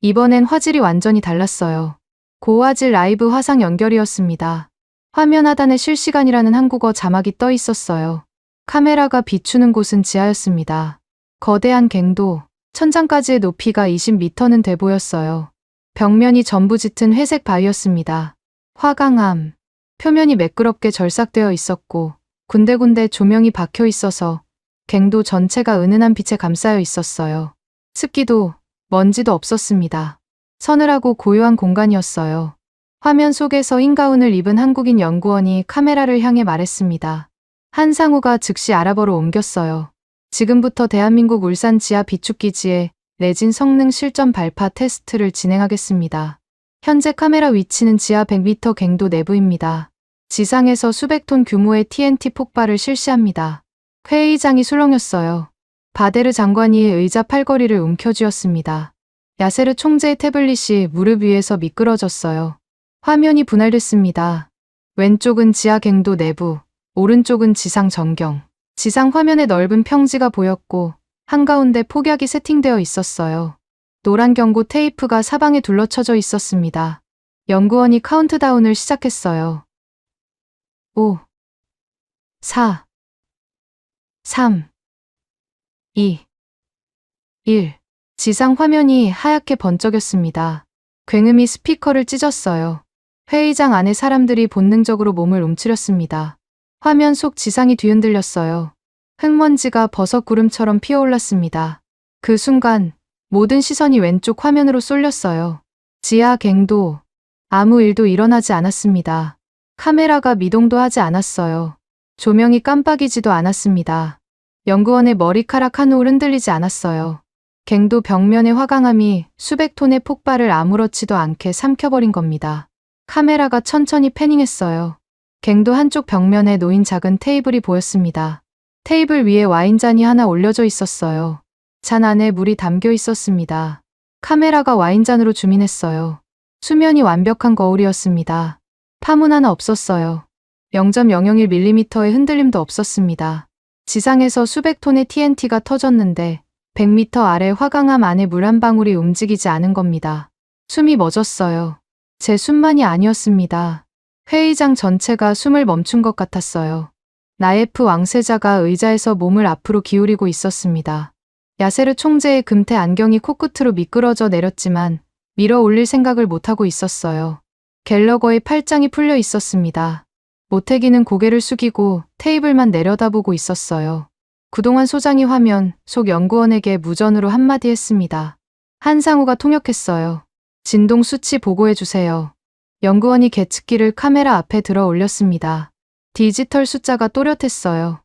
이번엔 화질이 완전히 달랐어요. 고화질 라이브 화상 연결이었습니다. 화면 하단에 실시간이라는 한국어 자막이 떠 있었어요. 카메라가 비추는 곳은 지하였습니다. 거대한 갱도, 천장까지의 높이가 20m는 돼 보였어요. 벽면이 전부 짙은 회색 바위였습니다. 화강암, 표면이 매끄럽게 절삭되어 있었고 군데군데 조명이 박혀 있어서 갱도 전체가 은은한 빛에 감싸여 있었어요. 습기도 먼지도 없었습니다. 서늘하고 고요한 공간이었어요. 화면 속에서 흰 가운을 입은 한국인 연구원이 카메라를 향해 말했습니다. 한상우가 즉시 아랍어로 옮겼어요. 지금부터 대한민국 울산 지하 비축기지에 레진 성능 실전 발파 테스트를 진행하겠습니다. 현재 카메라 위치는 지하 100m 갱도 내부입니다. 지상에서 수백 톤 규모의 TNT 폭발을 실시합니다. 회의장이 술렁였어요. 바데르 장관이 의자 팔걸이를 움켜쥐었습니다. 야세르 총재의 태블릿이 무릎 위에서 미끄러졌어요. 화면이 분할됐습니다. 왼쪽은 지하 갱도 내부, 오른쪽은 지상 전경. 지상 화면에 넓은 평지가 보였고 한가운데 폭약이 세팅되어 있었어요. 노란 경고 테이프가 사방에 둘러쳐져 있었습니다. 연구원이 카운트다운을 시작했어요. 5, 4, 3, 2, 1. 지상 화면이 하얗게 번쩍였습니다. 굉음이 스피커를 찢었어요. 회의장 안에 사람들이 본능적으로 몸을 움츠렸습니다. 화면 속 지상이 뒤흔들렸어요. 흙먼지가 버섯 구름처럼 피어올랐습니다. 그 순간 모든 시선이 왼쪽 화면으로 쏠렸어요. 지하 갱도, 아무 일도 일어나지 않았습니다. 카메라가 미동도 하지 않았어요. 조명이 깜빡이지도 않았습니다. 연구원의 머리카락 한 올 흔들리지 않았어요. 갱도 벽면의 화강암이 수백 톤의 폭발을 아무렇지도 않게 삼켜버린 겁니다. 카메라가 천천히 패닝했어요. 갱도 한쪽 벽면에 놓인 작은 테이블이 보였습니다. 테이블 위에 와인잔이 하나 올려져 있었어요. 잔 안에 물이 담겨 있었습니다. 카메라가 와인잔으로 줌인했어요. 수면이 완벽한 거울이었습니다. 파문 하나 없었어요. 0.001mm의 흔들림도 없었습니다. 지상에서 수백 톤의 TNT가 터졌는데 100m 아래 화강암 안에 물 한 방울이 움직이지 않은 겁니다. 숨이 멎었어요. 제 숨만이 아니었습니다. 회의장 전체가 숨을 멈춘 것 같았어요. 나예프 왕세자가 의자에서 몸을 앞으로 기울이고 있었습니다. 야세르 총재의 금태 안경이 코끝으로 미끄러져 내렸지만 밀어 올릴 생각을 못하고 있었어요. 갤러거의 팔짱이 풀려 있었습니다. 모태기는 고개를 숙이고 테이블만 내려다보고 있었어요. 그동안 소장이 화면 속 연구원에게 무전으로 한마디 했습니다. 한상우가 통역했어요. 진동 수치 보고해주세요. 연구원이 계측기를 카메라 앞에 들어 올렸습니다. 디지털 숫자가 또렷했어요.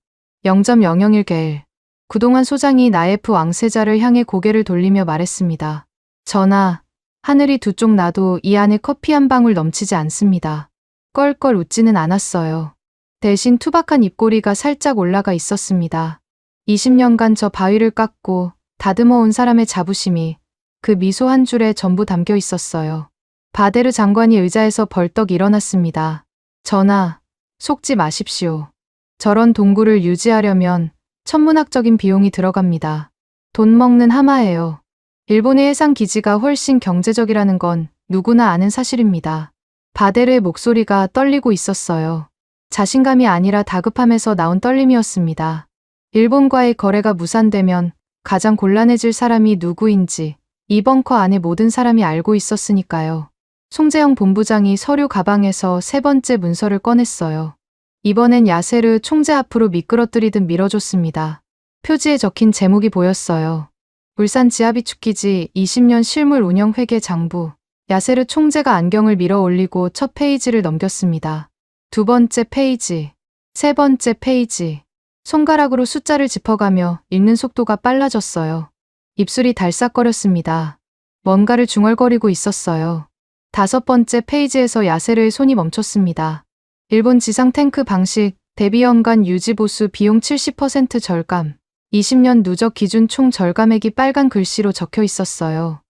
0.001겔. 그동안 소장이 나예프 왕세자를 향해 고개를 돌리며 말했습니다. 전하, 하늘이 두 쪽 나도 이 안에 커피 한 방울 넘치지 않습니다. 껄껄 웃지는 않았어요. 대신 투박한 입꼬리가 살짝 올라가 있었습니다. 20년간 저 바위를 깎고 다듬어 온 사람의 자부심이 그 미소 한 줄에 전부 담겨 있었어요. 바데르 장관이 의자에서 벌떡 일어났습니다. 전하, 속지 마십시오. 저런 동굴을 유지하려면 천문학적인 비용이 들어갑니다. 돈 먹는 하마예요. 일본의 해상 기지가 훨씬 경제적이라는 건 누구나 아는 사실입니다. 바데르의 목소리가 떨리고 있었어요. 자신감이 아니라 다급함에서 나온 떨림이었습니다. 일본과의 거래가 무산되면 가장 곤란해질 사람이 누구인지 이 벙커 안에 모든 사람이 알고 있었으니까요. 송재영 본부장이 서류 가방에서 세 번째 문서를 꺼냈어요. 이번엔 야세르 총재 앞으로 미끄러뜨리듯 밀어줬습니다. 표지에 적힌 제목이 보였어요. 울산 지하비축기지 20년 실물 운영 회계 장부. 야세르 총재가 안경을 밀어 올리고 첫 페이지를 넘겼습니다. 두 번째 페이지, 세 번째 페이지. 손가락으로 숫자를 짚어가며 읽는 속도가 빨라졌어요. 입술이 달싹거렸습니다. 뭔가를 중얼거리고 있었어요. 다섯 번째 페이지에서 야세르의 손이 멈췄습니다. 일본 지상 탱크 방식, 대비 연간 유지 보수 비용 70% 절감, 20년 누적 기준 총 절감액이 빨간 글씨로 적혀 있었어요.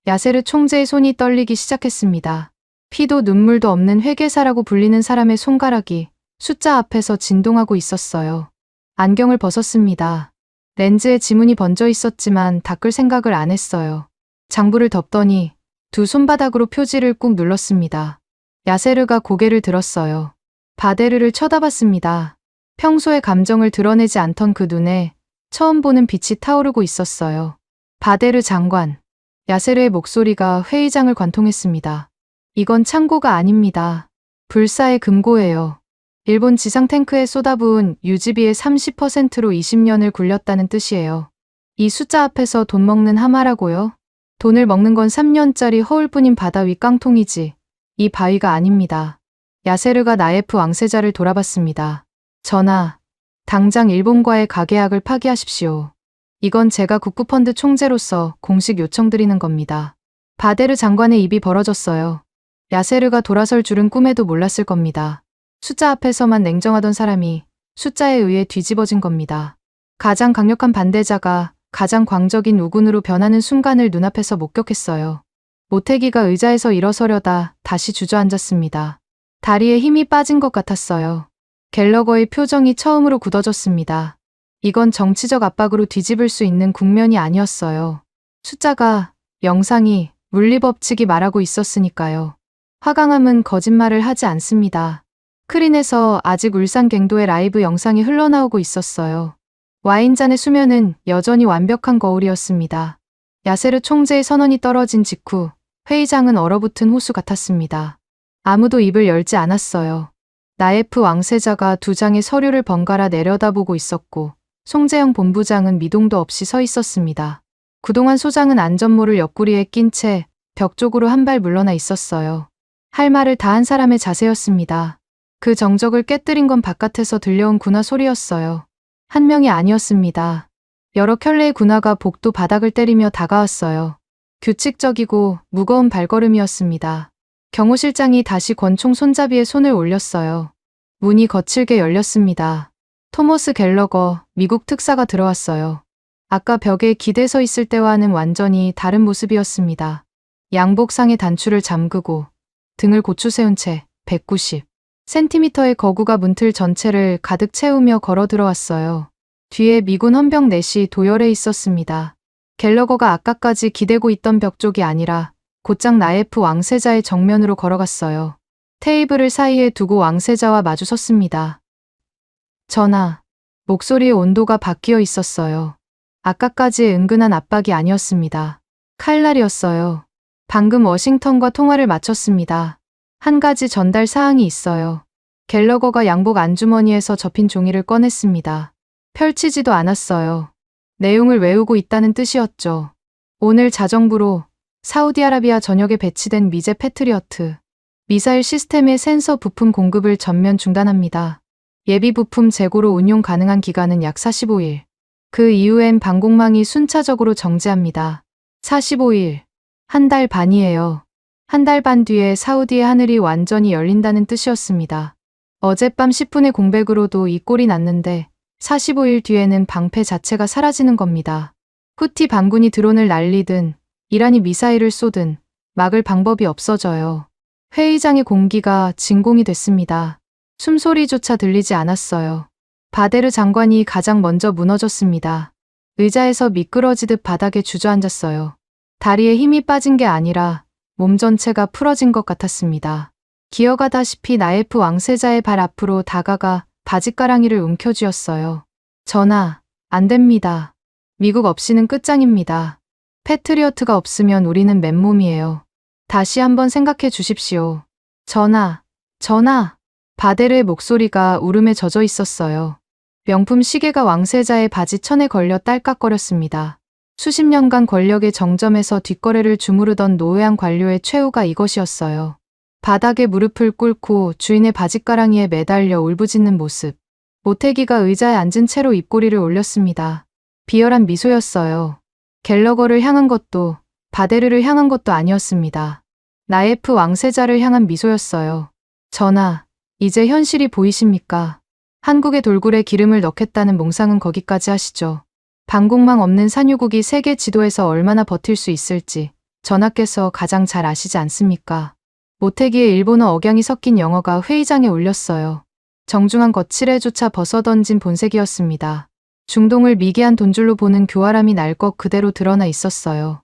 야세르 총재의 손이 떨리기 시작했습니다. 피도 눈물도 없는 회계사라고 불리는 사람의 손가락이 숫자 앞에서 진동하고 있었어요. 안경을 벗었습니다. 렌즈에 지문이 번져 있었지만 닦을 생각을 안 했어요. 장부를 덮더니 두 손바닥으로 표지를 꾹 눌렀습니다. 야세르가 고개를 들었어요. 바데르를 쳐다봤습니다. 평소에 감정을 드러내지 않던 그 눈에 처음 보는 빛이 타오르고 있었어요. 바데르 장관. 야세르의 목소리가 회의장을 관통했습니다. 이건 창고가 아닙니다. 불사의 금고예요. 일본 지상 탱크에 쏟아부은 유지비의 30%로 20년을 굴렸다는 뜻이에요. 이 숫자 앞에서 돈 먹는 하마라고요? 돈을 먹는 건 3년짜리 허울뿐인 바다 위 깡통이지. 이 바위가 아닙니다. 야세르가 나예프 왕세자를 돌아봤습니다. 전하, 당장 일본과의 가계약을 파기하십시오. 이건 제가 국부펀드 총재로서 공식 요청드리는 겁니다. 바데르 장관의 입이 벌어졌어요. 야세르가 돌아설 줄은 꿈에도 몰랐을 겁니다. 숫자 앞에서만 냉정하던 사람이 숫자에 의해 뒤집어진 겁니다. 가장 강력한 반대자가 가장 광적인 우군으로 변하는 순간을 눈앞에서 목격했어요. 모태기가 의자에서 일어서려다 다시 주저앉았습니다. 다리에 힘이 빠진 것 같았어요. 갤러거의 표정이 처음으로 굳어졌습니다. 이건 정치적 압박으로 뒤집을 수 있는 국면이 아니었어요. 숫자가, 영상이, 물리법칙이 말하고 있었으니까요. 화강암은 거짓말을 하지 않습니다. 크린에서 아직 울산 갱도의 라이브 영상이 흘러나오고 있었어요. 와인잔의 수면은 여전히 완벽한 거울이었습니다. 야세르 총재의 선언이 떨어진 직후 회의장은 얼어붙은 호수 같았습니다. 아무도 입을 열지 않았어요. 나예프 왕세자가 두 장의 서류를 번갈아 내려다보고 있었고 송재영 본부장은 미동도 없이 서 있었습니다. 그동안 소장은 안전모를 옆구리에 낀 채 벽 쪽으로 한 발 물러나 있었어요. 할 말을 다 한 사람의 자세였습니다. 그 정적을 깨뜨린 건 바깥에서 들려온 군화 소리였어요. 한 명이 아니었습니다. 여러 켤레의 군화가 복도 바닥을 때리며 다가왔어요. 규칙적이고 무거운 발걸음이었습니다. 경호실장이 다시 권총 손잡이에 손을 올렸어요. 문이 거칠게 열렸습니다. 토머스 갤러거, 미국 특사가 들어왔어요. 아까 벽에 기대 서 있을 때와는 완전히 다른 모습이었습니다. 양복상의 단추를 잠그고 등을 고추 세운 채 190cm의 거구가 문틀 전체를 가득 채우며 걸어 들어왔어요. 뒤에 미군 헌병 넷이 도열해 있었습니다. 갤러거가 아까까지 기대고 있던 벽 쪽이 아니라 곧장 나예프 왕세자의 정면으로 걸어갔어요. 테이블을 사이에 두고 왕세자와 마주 섰습니다. 전하, 목소리의 온도가 바뀌어 있었어요. 아까까지의 은근한 압박이 아니었습니다. 칼날이었어요. 방금 워싱턴과 통화를 마쳤습니다. 한 가지 전달 사항이 있어요. 갤러거가 양복 안주머니에서 접힌 종이를 꺼냈습니다. 펼치지도 않았어요. 내용을 외우고 있다는 뜻이었죠. 오늘 자정부로 사우디아라비아 전역에 배치된 미제 패트리어트 미사일 시스템의 센서 부품 공급을 전면 중단합니다. 예비 부품 재고로 운용 가능한 기간은 약 45일. 그 이후엔 방공망이 순차적으로 정지합니다. 45일. 한 달 반이에요. 한 달 반 뒤에 사우디의 하늘이 완전히 열린다는 뜻이었습니다. 어젯밤 10분의 공백으로도 이 꼴이 났는데 45일 뒤에는 방패 자체가 사라지는 겁니다. 후티 반군이 드론을 날리든 이란이 미사일을 쏘든 막을 방법이 없어져요. 회의장의 공기가 진공이 됐습니다. 숨소리조차 들리지 않았어요. 바데르 장관이 가장 먼저 무너졌습니다. 의자에서 미끄러지듯 바닥에 주저앉았어요. 다리에 힘이 빠진 게 아니라 몸 전체가 풀어진 것 같았습니다. 기어가다시피 나예프 왕세자의 발 앞으로 다가가 바짓가랑이를 움켜쥐었어요. 전하, 안 됩니다. 미국 없이는 끝장입니다. 패트리어트가 없으면 우리는 맨몸이에요. 다시 한번 생각해 주십시오. 전하, 전하. 바데르의 목소리가 울음에 젖어 있었어요. 명품 시계가 왕세자의 바지천에 걸려 딸깍거렸습니다. 수십 년간 권력의 정점에서 뒷거래를 주무르던 노회한 관료의 최후가 이것이었어요. 바닥에 무릎을 꿇고 주인의 바짓가랑이에 매달려 울부짖는 모습. 모태기가 의자에 앉은 채로 입꼬리를 올렸습니다. 비열한 미소였어요. 갤러거를 향한 것도 바데르를 향한 것도 아니었습니다. 나예프 왕세자를 향한 미소였어요. 전하, 이제 현실이 보이십니까? 한국의 돌굴에 기름을 넣겠다는 몽상은 거기까지 하시죠. 방공망 없는 산유국이 세계 지도에서 얼마나 버틸 수 있을지 전하께서 가장 잘 아시지 않습니까? 모태기의 일본어 억양이 섞인 영어가 회의장에 울렸어요. 정중한 거칠애조차 벗어던진 본색이었습니다. 중동을 미개한 돈줄로 보는 교활함이 날 것 그대로 드러나 있었어요.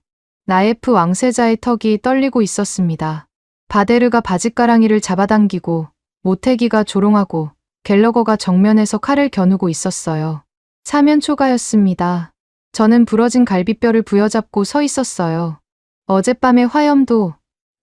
나예프 왕세자의 턱이 떨리고 있었습니다. 바데르가 바짓가랑이를 잡아당기고 모태기가 조롱하고 갤러거가 정면에서 칼을 겨누고 있었어요. 사면 초가였습니다. 저는 부러진 갈비뼈를 부여잡고 서 있었어요. 어젯밤의 화염도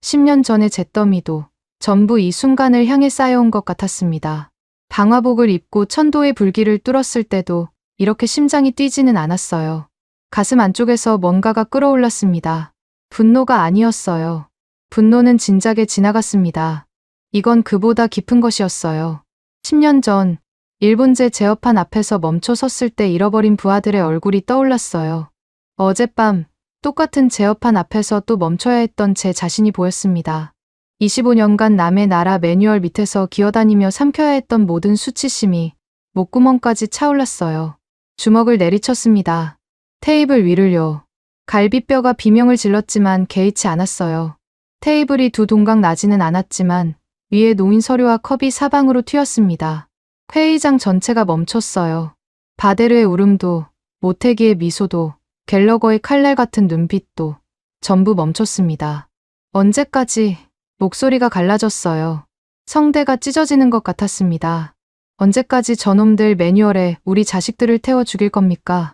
10년 전의 잿더미도 전부 이 순간을 향해 쌓여온 것 같았습니다. 방화복을 입고 천도의 불길을 뚫었을 때도 이렇게 심장이 뛰지는 않았어요. 가슴 안쪽에서 뭔가가 끓어올랐습니다. 분노가 아니었어요. 분노는 진작에 지나갔습니다. 이건 그보다 깊은 것이었어요. 10년 전 일본제 제어판 앞에서 멈춰 섰을 때 잃어버린 부하들의 얼굴이 떠올랐어요. 어젯밤 똑같은 제어판 앞에서 또 멈춰야 했던 제 자신이 보였습니다. 25년간 남의 나라 매뉴얼 밑에서 기어다니며 삼켜야 했던 모든 수치심이 목구멍까지 차올랐어요. 주먹을 내리쳤습니다. 테이블 위를요. 갈비뼈가 비명을 질렀지만 개의치 않았어요. 테이블이 두 동강 나지는 않았지만 위에 놓인 서류와 컵이 사방으로 튀었습니다. 회의장 전체가 멈췄어요. 바데르의 울음도, 모태기의 미소도, 갤러거의 칼날 같은 눈빛도 전부 멈췄습니다. 언제까지? 목소리가 갈라졌어요. 성대가 찢어지는 것 같았습니다. 언제까지 저놈들 매뉴얼에 우리 자식들을 태워 죽일 겁니까?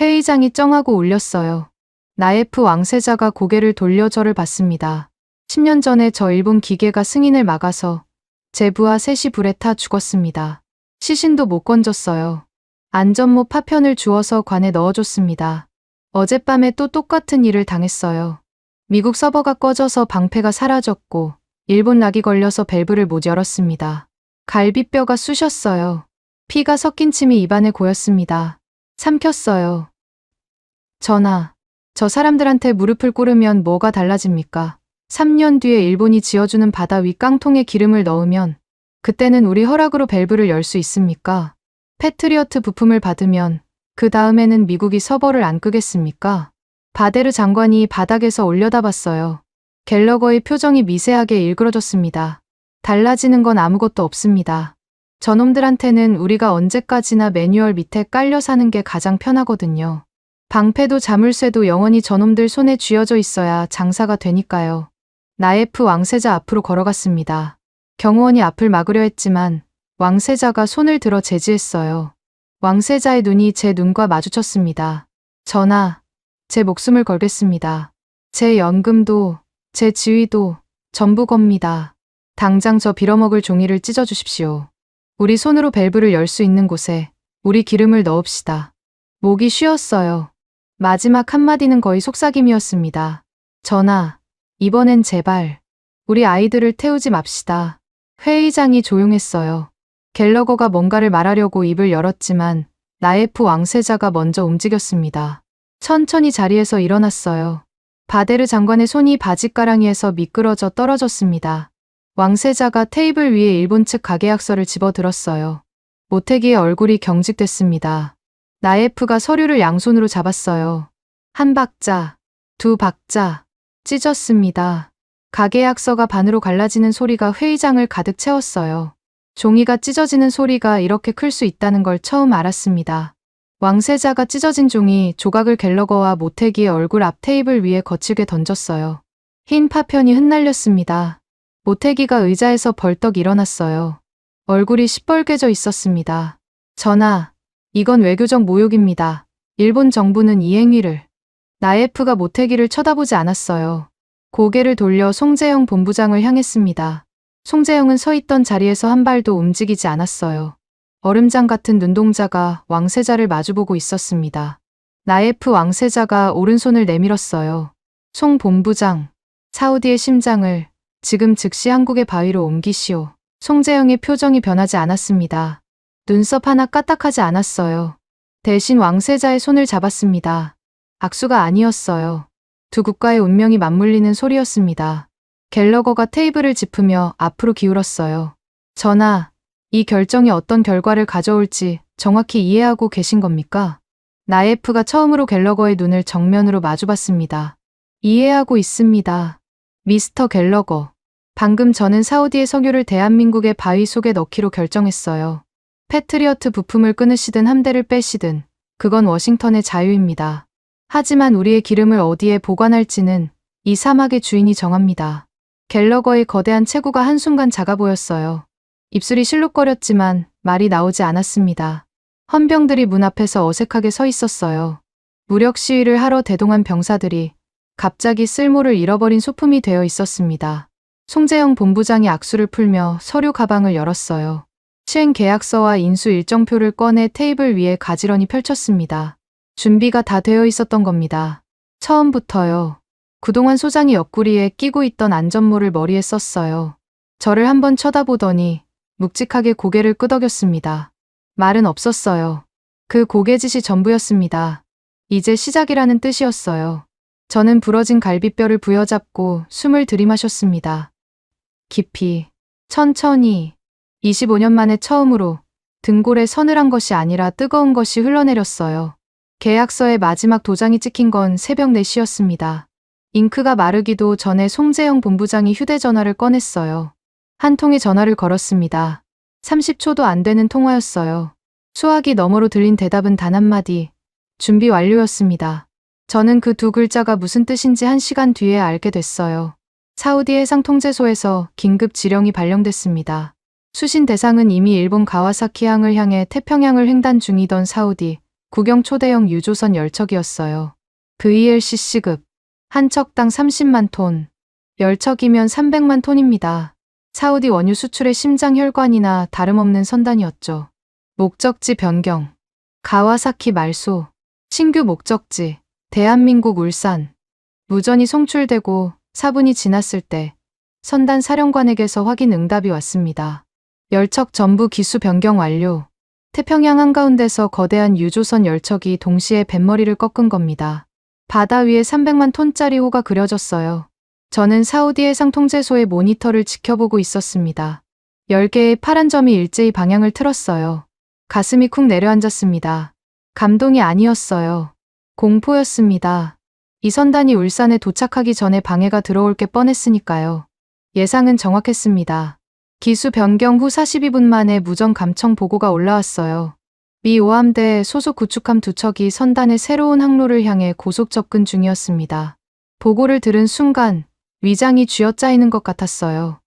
회의장이 쩡하고 울렸어요. 나예프 왕세자가 고개를 돌려 저를 봤습니다. 10년 전에 저 일본 기계가 승인을 막아서 제 부하 셋이 불에 타 죽었습니다. 시신도 못 건졌어요. 안전모 파편을 주워서 관에 넣어줬습니다. 어젯밤에 또 똑같은 일을 당했어요. 미국 서버가 꺼져서 방패가 사라졌고 일본 락이 걸려서 밸브를 못 열었습니다. 갈비뼈가 쑤셨어요. 피가 섞인 침이 입안에 고였습니다. 삼켰어요. 전하, 저 사람들한테 무릎을 꿇으면 뭐가 달라집니까? 3년 뒤에 일본이 지어주는 바다 위 깡통에 기름을 넣으면 그때는 우리 허락으로 밸브를 열 수 있습니까? 패트리어트 부품을 받으면 그 다음에는 미국이 서버를 안 끄겠습니까? 바데르 장관이 바닥에서 올려다봤어요. 갤러거의 표정이 미세하게 일그러졌습니다. 달라지는 건 아무것도 없습니다. 저놈들한테는 우리가 언제까지나 매뉴얼 밑에 깔려 사는 게 가장 편하거든요. 방패도 자물쇠도 영원히 저놈들 손에 쥐어져 있어야 장사가 되니까요. 나예프 왕세자 앞으로 걸어갔습니다. 경호원이 앞을 막으려 했지만 왕세자가 손을 들어 제지했어요. 왕세자의 눈이 제 눈과 마주쳤습니다. 전하, 제 목숨을 걸겠습니다. 제 연금도, 제 지위도 전부 겁니다. 당장 저 빌어먹을 종이를 찢어주십시오. 우리 손으로 밸브를 열 수 있는 곳에 우리 기름을 넣읍시다. 목이 쉬었어요. 마지막 한마디는 거의 속삭임이었습니다. 전하, 이번엔 제발 우리 아이들을 태우지 맙시다. 회의장이 조용했어요. 갤러거가 뭔가를 말하려고 입을 열었지만 나예프 왕세자가 먼저 움직였습니다. 천천히 자리에서 일어났어요. 바데르 장관의 손이 바짓가랑이에서 미끄러져 떨어졌습니다. 왕세자가 테이블 위에 일본 측 가계약서를 집어들었어요. 모태기의 얼굴이 경직됐습니다. 나예프가 서류를 양손으로 잡았어요. 한 박자, 두 박자, 찢었습니다. 가계약서가 반으로 갈라지는 소리가 회의장을 가득 채웠어요. 종이가 찢어지는 소리가 이렇게 클 수 있다는 걸 처음 알았습니다. 왕세자가 찢어진 종이 조각을 갤러거와 모태기의 얼굴 앞 테이블 위에 거칠게 던졌어요. 흰 파편이 흩날렸습니다. 모태기가 의자에서 벌떡 일어났어요. 얼굴이 시뻘개져 있었습니다. 전하, 이건 외교적 모욕입니다. 일본 정부는 이 행위를. 나예프가 모태기를 쳐다보지 않았어요. 고개를 돌려 송재영 본부장을 향했습니다. 송재영은 서 있던 자리에서 한 발도 움직이지 않았어요. 얼음장 같은 눈동자가 왕세자를 마주보고 있었습니다. 나예프 왕세자가 오른손을 내밀었어요. 송 본부장, 사우디의 심장을 지금 즉시 한국의 바위로 옮기시오. 송재영의 표정이 변하지 않았습니다. 눈썹 하나 까딱하지 않았어요. 대신 왕세자의 손을 잡았습니다. 악수가 아니었어요. 두 국가의 운명이 맞물리는 소리였습니다. 갤러거가 테이블을 짚으며 앞으로 기울었어요. 전하, 이 결정이 어떤 결과를 가져올지 정확히 이해하고 계신 겁니까? 나예프가 처음으로 갤러거의 눈을 정면으로 마주봤습니다. 이해하고 있습니다. 미스터 갤러거. 방금 저는 사우디의 석유를 대한민국의 바위 속에 넣기로 결정했어요. 패트리어트 부품을 끊으시든 함대를 빼시든 그건 워싱턴의 자유입니다. 하지만 우리의 기름을 어디에 보관할지는 이 사막의 주인이 정합니다. 갤러거의 거대한 체구가 한순간 작아 보였어요. 입술이 실룩거렸지만 말이 나오지 않았습니다. 헌병들이 문 앞에서 어색하게 서 있었어요. 무력 시위를 하러 대동한 병사들이 갑자기 쓸모를 잃어버린 소품이 되어 있었습니다. 송재영 본부장이 악수를 풀며 서류 가방을 열었어요. 시행 계약서와 인수 일정표를 꺼내 테이블 위에 가지런히 펼쳤습니다. 준비가 다 되어 있었던 겁니다. 처음부터요. 그동안 소장이 옆구리에 끼고 있던 안전모를 머리에 썼어요. 저를 한번 쳐다보더니 묵직하게 고개를 끄덕였습니다. 말은 없었어요. 그 고개짓이 전부였습니다. 이제 시작이라는 뜻이었어요. 저는 부러진 갈비뼈를 부여잡고 숨을 들이마셨습니다. 깊이, 천천히, 25년 만에 처음으로 등골에 서늘한 것이 아니라 뜨거운 것이 흘러내렸어요. 계약서의 마지막 도장이 찍힌 건 새벽 4시였습니다. 잉크가 마르기도 전에 송재영 본부장이 휴대전화를 꺼냈어요. 한 통의 전화를 걸었습니다. 30초도 안 되는 통화였어요. 수화기 너머로 들린 대답은 단 한마디. 준비 완료였습니다. 저는 그 두 글자가 무슨 뜻인지 1시간 뒤에 알게 됐어요. 사우디 해상통제소에서 긴급 지령이 발령됐습니다. 수신 대상은 이미 일본 가와사키항을 향해 태평양을 횡단 중이던 사우디 국영 초대형 유조선 열척이었어요. VLCC급, 한 척당 30만 톤, 열척이면 300만 톤입니다. 사우디 원유 수출의 심장 혈관이나 다름없는 선단이었죠. 목적지 변경, 가와사키 말소, 신규 목적지, 대한민국 울산. 무전이 송출되고 4분이 지났을 때 선단 사령관에게서 확인 응답이 왔습니다. 열척 전부 기수 변경 완료. 태평양 한가운데서 거대한 유조선 열척이 동시에 뱃머리를 꺾은 겁니다. 바다 위에 300만 톤짜리 호가 그려졌어요. 저는 사우디 해상통제소의 모니터를 지켜보고 있었습니다. 10개의 파란 점이 일제히 방향을 틀었어요. 가슴이 쿵 내려앉았습니다. 감동이 아니었어요. 공포였습니다. 이 선단이 울산에 도착하기 전에 방해가 들어올 게 뻔했으니까요. 예상은 정확했습니다. 기수 변경 후 42분 만에 무전 감청 보고가 올라왔어요. 미 5함대 소속 구축함 2척이 선단의 새로운 항로를 향해 고속 접근 중이었습니다. 보고를 들은 순간 위장이 쥐어짜이는 것 같았어요.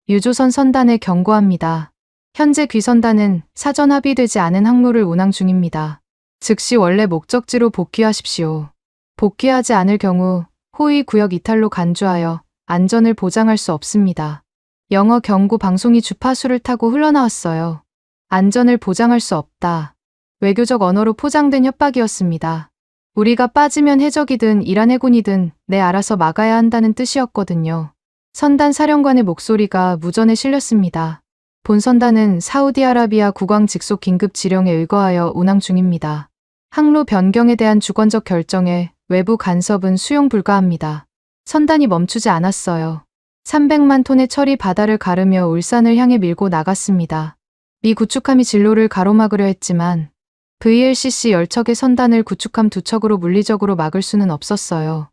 유조선 선단에 경고합니다. 현재 귀선단은 사전 합의되지 않은 항로를 운항 중입니다. 즉시 원래 목적지로 복귀하십시오. 복귀하지 않을 경우 호위 구역 이탈로 간주하여 안전을 보장할 수 없습니다. 영어 경고 방송이 주파수를 타고 흘러나왔어요. 안전을 보장할 수 없다. 외교적 언어로 포장된 협박이었습니다. 우리가 빠지면 해적이든 이란 해군이든 내 알아서 막아야 한다는 뜻이었거든요. 선단 사령관의 목소리가 무전에 실렸습니다. 본 선단은 사우디아라비아 국왕 직속 긴급 지령에 의거하여 운항 중입니다. 항로 변경에 대한 주권적 결정에 외부 간섭은 수용 불가합니다. 선단이 멈추지 않았어요. 300만 톤의 철이 바다를 가르며 울산을 향해 밀고 나갔습니다. 미 구축함이 진로를 가로막으려 했지만 VLCC 열척의 선단을 구축함 2척으로 물리적으로 막을 수는 없었어요.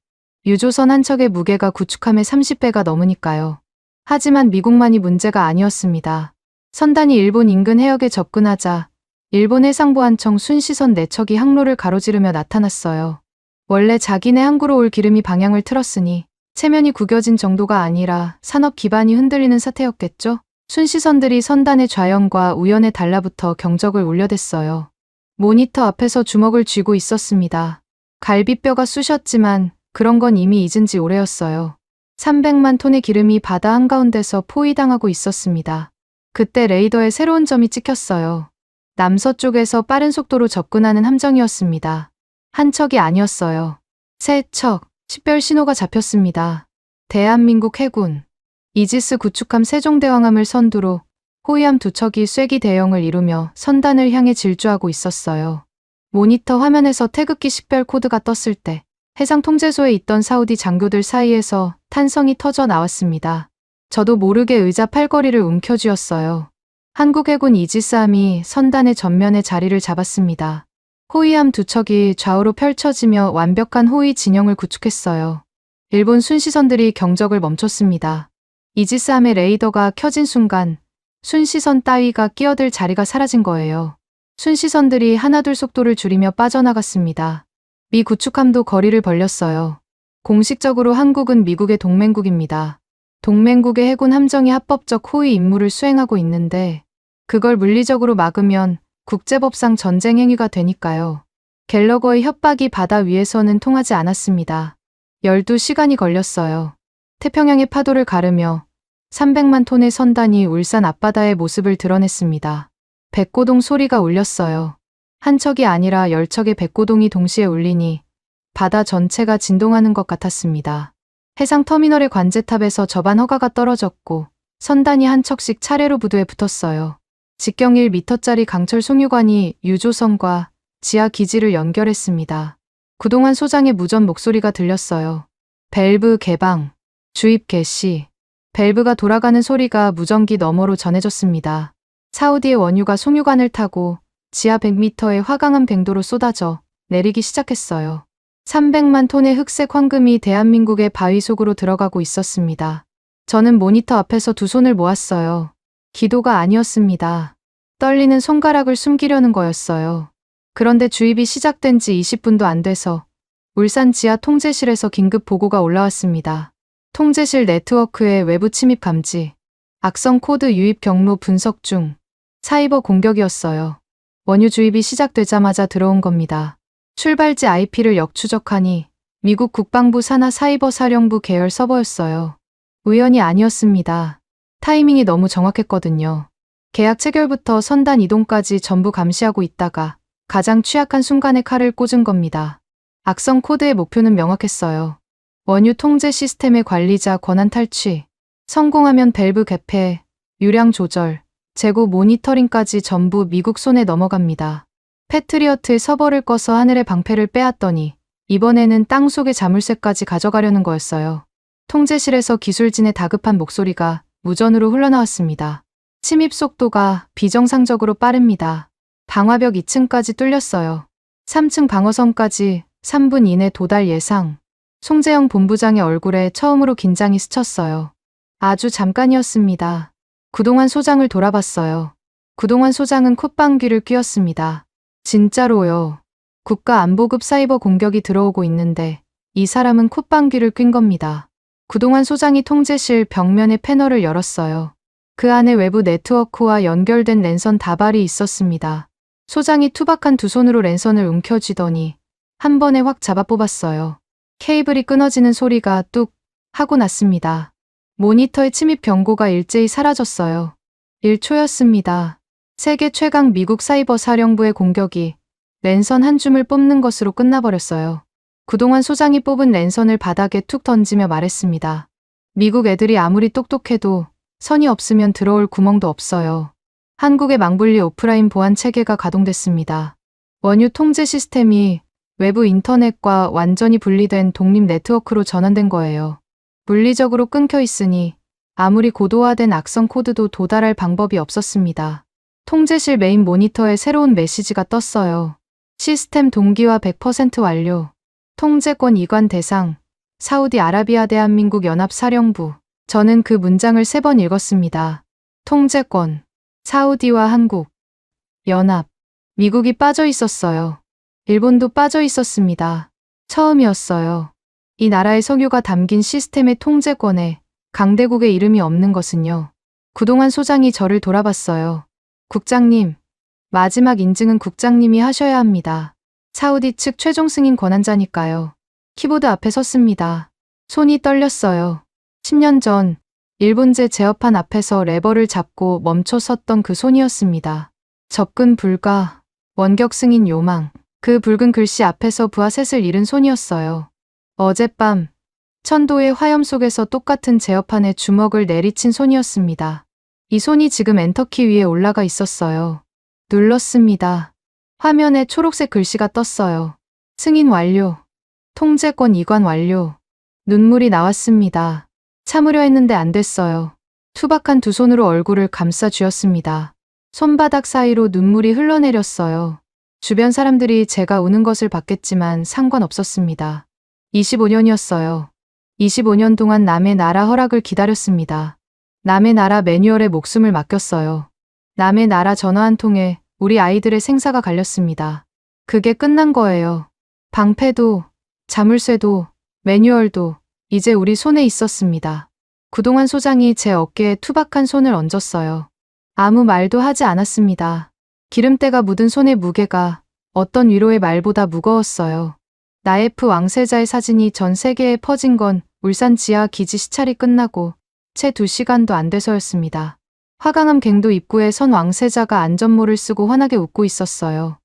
유조선 한 척의 무게가 구축함의 30배가 넘으니까요. 하지만 미국만이 문제가 아니었습니다. 선단이 일본 인근 해역에 접근하자 일본 해상보안청 순시선 4척이 항로를 가로지르며 나타났어요. 원래 자기네 항구로 올 기름이 방향을 틀었으니 체면이 구겨진 정도가 아니라 산업 기반이 흔들리는 사태였겠죠? 순시선들이 선단의 좌연과 우연에 달라붙어 경적을 울려댔어요. 모니터 앞에서 주먹을 쥐고 있었습니다. 갈비뼈가 쑤셨지만 그런 건 이미 잊은 지 오래였어요. 300만 톤의 기름이 바다 한가운데서 포위당하고 있었습니다. 그때 레이더에 새로운 점이 찍혔어요. 남서쪽에서 빠른 속도로 접근하는 함정이었습니다. 한 척이 아니었어요. 3척, 식별 신호가 잡혔습니다. 대한민국 해군, 이지스 구축함 세종대왕함을 선두로 호위함 2척이 쐐기 대형을 이루며 선단을 향해 질주하고 있었어요. 모니터 화면에서 태극기 식별 코드가 떴을 때 해상통제소에 있던 사우디 장교들 사이에서 탄성이 터져 나왔습니다. 저도 모르게 의자 팔걸이를 움켜쥐었어요. 한국 해군 이지스함이 선단의 전면에 자리를 잡았습니다. 호위함 2척이 좌우로 펼쳐지며 완벽한 호위 진영을 구축했어요. 일본 순시선들이 경적을 멈췄습니다. 이지스함의 레이더가 켜진 순간 순시선 따위가 끼어들 자리가 사라진 거예요. 순시선들이 하나둘 속도를 줄이며 빠져나갔습니다. 미 구축함도 거리를 벌렸어요. 공식적으로 한국은 미국의 동맹국입니다. 동맹국의 해군 함정이 합법적 호위 임무를 수행하고 있는데 그걸 물리적으로 막으면 국제법상 전쟁 행위가 되니까요. 갤러거의 협박이 바다 위에서는 통하지 않았습니다. 12시간이 걸렸어요. 태평양의 파도를 가르며 300만 톤의 선단이 울산 앞바다의 모습을 드러냈습니다. 백고동 소리가 울렸어요. 한 척이 아니라 10척의 백고동이 동시에 울리니 바다 전체가 진동하는 것 같았습니다. 해상 터미널의 관제탑에서 접안 허가가 떨어졌고 선단이 한 척씩 차례로 부두에 붙었어요. 직경 1m짜리 강철 송유관이 유조선과 지하 기지를 연결했습니다. 구동환 소장의 무전 목소리가 들렸어요. 밸브 개방, 주입 개시. 밸브가 돌아가는 소리가 무전기 너머로 전해졌습니다. 사우디의 원유가 송유관을 타고 지하 100m의 화강암 뱅도로 쏟아져 내리기 시작했어요. 300만 톤의 흑색 황금이 대한민국의 바위 속으로 들어가고 있었습니다. 저는 모니터 앞에서 두 손을 모았어요. 기도가 아니었습니다. 떨리는 손가락을 숨기려는 거였어요. 그런데 주입이 시작된 지 20분도 안 돼서 울산 지하 통제실에서 긴급 보고가 올라왔습니다. 통제실 네트워크의 외부 침입 감지, 악성 코드 유입 경로 분석 중, 사이버 공격이었어요. 원유 주입이 시작되자마자 들어온 겁니다. 출발지 IP를 역추적하니 미국 국방부 산하 사이버 사령부 계열 서버였어요. 우연이 아니었습니다. 타이밍이 너무 정확했거든요. 계약 체결부터 선단 이동까지 전부 감시하고 있다가 가장 취약한 순간에 칼을 꽂은 겁니다. 악성 코드의 목표는 명확했어요. 원유 통제 시스템의 관리자 권한 탈취, 성공하면 밸브 개폐, 유량 조절, 재고 모니터링까지 전부 미국 손에 넘어갑니다. 패트리어트의 서버를 꺼서 하늘의 방패를 빼앗더니 이번에는 땅속의 자물쇠까지 가져가려는 거였어요. 통제실에서 기술진의 다급한 목소리가 무전으로 흘러나왔습니다. 침입 속도가 비정상적으로 빠릅니다. 방화벽 2층까지 뚫렸어요. 3층 방어선까지 3분 이내 도달 예상. 송재영 본부장의 얼굴에 처음으로 긴장이 스쳤어요. 아주 잠깐이었습니다. 구동환 소장을 돌아봤어요. 구동환 소장은 콧방귀를 뀌었습니다. 진짜로요. 국가안보급 사이버 공격이 들어오고 있는데 이 사람은 콧방귀를 뀐 겁니다. 구동환 소장이 통제실 벽면의 패널을 열었어요. 그 안에 외부 네트워크와 연결된 랜선 다발이 있었습니다. 소장이 투박한 두 손으로 랜선을 움켜쥐더니 한 번에 확 잡아 뽑았어요. 케이블이 끊어지는 소리가 뚝 하고 났습니다. 모니터의 침입 경고가 일제히 사라졌어요. 1초였습니다. 세계 최강 미국 사이버 사령부의 공격이 랜선 한 줌을 뽑는 것으로 끝나버렸어요. 그동안 소장이 뽑은 랜선을 바닥에 툭 던지며 말했습니다. 미국 애들이 아무리 똑똑해도 선이 없으면 들어올 구멍도 없어요. 한국의 망분리 오프라인 보안 체계가 가동됐습니다. 원유 통제 시스템이 외부 인터넷과 완전히 분리된 독립 네트워크로 전환된 거예요. 물리적으로 끊겨 있으니 아무리 고도화된 악성 코드도 도달할 방법이 없었습니다. 통제실 메인 모니터에 새로운 메시지가 떴어요. 시스템 동기화 100% 완료. 통제권 이관 대상. 사우디아라비아 대한민국 연합사령부. 저는 그 문장을 3번 읽었습니다. 통제권. 사우디와 한국. 연합. 미국이 빠져 있었어요. 일본도 빠져 있었습니다. 처음이었어요. 이 나라의 석유가 담긴 시스템의 통제권에 강대국의 이름이 없는 것은요. 그동안 소장이 저를 돌아봤어요. 국장님, 마지막 인증은 국장님이 하셔야 합니다. 사우디 측 최종 승인 권한자니까요. 키보드 앞에 섰습니다. 손이 떨렸어요. 10년 전 일본제 제어판 앞에서 레버를 잡고 멈춰 섰던 그 손이었습니다. 접근 불가, 원격 승인 요망. 그 붉은 글씨 앞에서 부하셋을 잃은 손이었어요. 어젯밤 천도의 화염 속에서 똑같은 제어판에 주먹을 내리친 손이었습니다. 이 손이 지금 엔터키 위에 올라가 있었어요. 눌렀습니다. 화면에 초록색 글씨가 떴어요. 승인 완료. 통제권 이관 완료. 눈물이 나왔습니다. 참으려 했는데 안 됐어요. 투박한 두 손으로 얼굴을 감싸 쥐었습니다. 손바닥 사이로 눈물이 흘러내렸어요. 주변 사람들이 제가 우는 것을 봤겠지만 상관없었습니다. 25년이었어요. 25년 동안 남의 나라 허락을 기다렸습니다. 남의 나라 매뉴얼에 목숨을 맡겼어요. 남의 나라 전화 한 통에 우리 아이들의 생사가 갈렸습니다. 그게 끝난 거예요. 방패도, 자물쇠도, 매뉴얼도 이제 우리 손에 있었습니다. 구동환 소장이 제 어깨에 투박한 손을 얹었어요. 아무 말도 하지 않았습니다. 기름때가 묻은 손의 무게가 어떤 위로의 말보다 무거웠어요. 나예프 왕세자의 사진이 전 세계에 퍼진 건 울산 지하 기지 시찰이 끝나고 채 2시간도 안 돼서였습니다. 화강암 갱도 입구에 선 왕세자가 안전모를 쓰고 환하게 웃고 있었어요.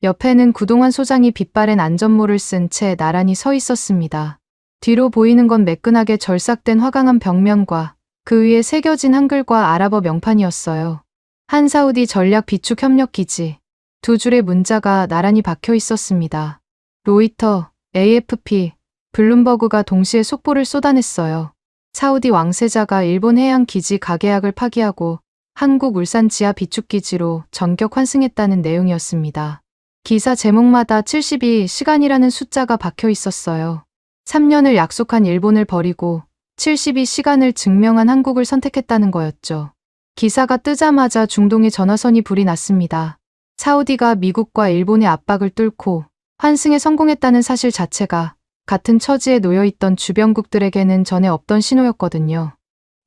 옆에는 구동환 소장이 빛바랜 안전모를 쓴 채 나란히 서 있었습니다. 뒤로 보이는 건 매끈하게 절삭된 화강암 벽면과 그 위에 새겨진 한글과 아랍어 명판이었어요. 한사우디 전략 비축 협력 기지. 2줄의 문자가 나란히 박혀 있었습니다. 로이터, AFP, 블룸버그가 동시에 속보를 쏟아냈어요. 사우디 왕세자가 일본 해양 기지 가계약을 파기하고 한국 울산 지하 비축기지로 전격 환승했다는 내용이었습니다. 기사 제목마다 72시간이라는 숫자가 박혀 있었어요. 3년을 약속한 일본을 버리고 72시간을 증명한 한국을 선택했다는 거였죠. 기사가 뜨자마자 중동에 전화선이 불이 났습니다. 사우디가 미국과 일본의 압박을 뚫고 환승에 성공했다는 사실 자체가 같은 처지에 놓여있던 주변국들에게는 전에 없던 신호였거든요.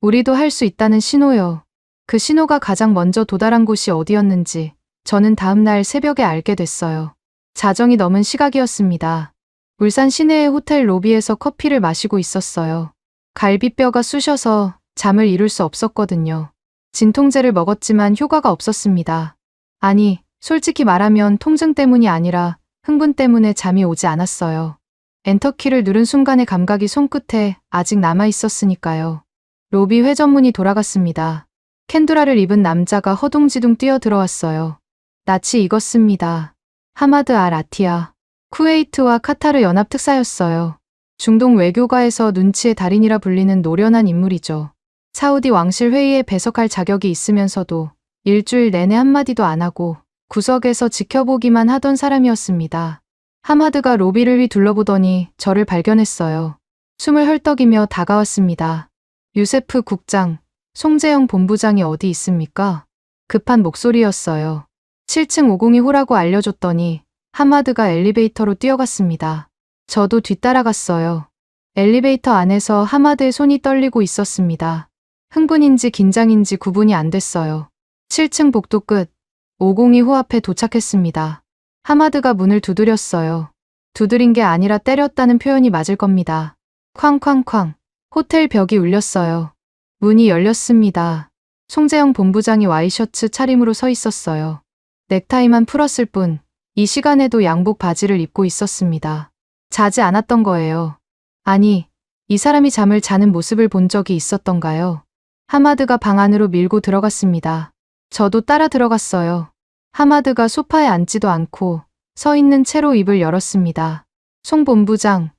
우리도 할 수 있다는 신호요. 그 신호가 가장 먼저 도달한 곳이 어디였는지 저는 다음날 새벽에 알게 됐어요. 자정이 넘은 시각이었습니다. 울산 시내의 호텔 로비에서 커피를 마시고 있었어요. 갈비뼈가 쑤셔서 잠을 이룰 수 없었거든요. 진통제를 먹었지만 효과가 없었습니다. 아니, 솔직히 말하면 통증 때문이 아니라 흥분 때문에 잠이 오지 않았어요. 엔터키를 누른 순간의 감각이 손끝에 아직 남아 있었으니까요. 로비 회전문이 돌아갔습니다. 캔두라를 입은 남자가 허둥지둥 뛰어 들어왔어요. 낯이 익었습니다. 하마드 알 아티아. 쿠웨이트와 카타르 연합 특사였어요. 중동 외교가에서 눈치의 달인이라 불리는 노련한 인물이죠. 사우디 왕실 회의에 배석할 자격이 있으면서도 일주일 내내 한마디도 안 하고 구석에서 지켜보기만 하던 사람이었습니다. 하마드가 로비를 휘둘러보더니 저를 발견했어요. 숨을 헐떡이며 다가왔습니다. 유세프 국장, 송재영 본부장이 어디 있습니까? 급한 목소리였어요. 7층 502호라고 알려줬더니 하마드가 엘리베이터로 뛰어갔습니다. 저도 뒤따라갔어요. 엘리베이터 안에서 하마드의 손이 떨리고 있었습니다. 흥분인지 긴장인지 구분이 안 됐어요. 7층 복도 끝 502호 앞에 도착했습니다. 하마드가 문을 두드렸어요. 두드린 게 아니라 때렸다는 표현이 맞을 겁니다. 쾅쾅쾅. 호텔 벽이 울렸어요. 문이 열렸습니다. 송재영 본부장이 와이셔츠 차림으로 서 있었어요. 넥타이만 풀었을 뿐 이 시간에도 양복 바지를 입고 있었습니다. 자지 않았던 거예요. 아니, 이 사람이 잠을 자는 모습을 본 적이 있었던가요? 하마드가 방 안으로 밀고 들어갔습니다. 저도 따라 들어갔어요. 하마드가 소파에 앉지도 않고 서 있는 채로 입을 열었습니다. 송 본부장,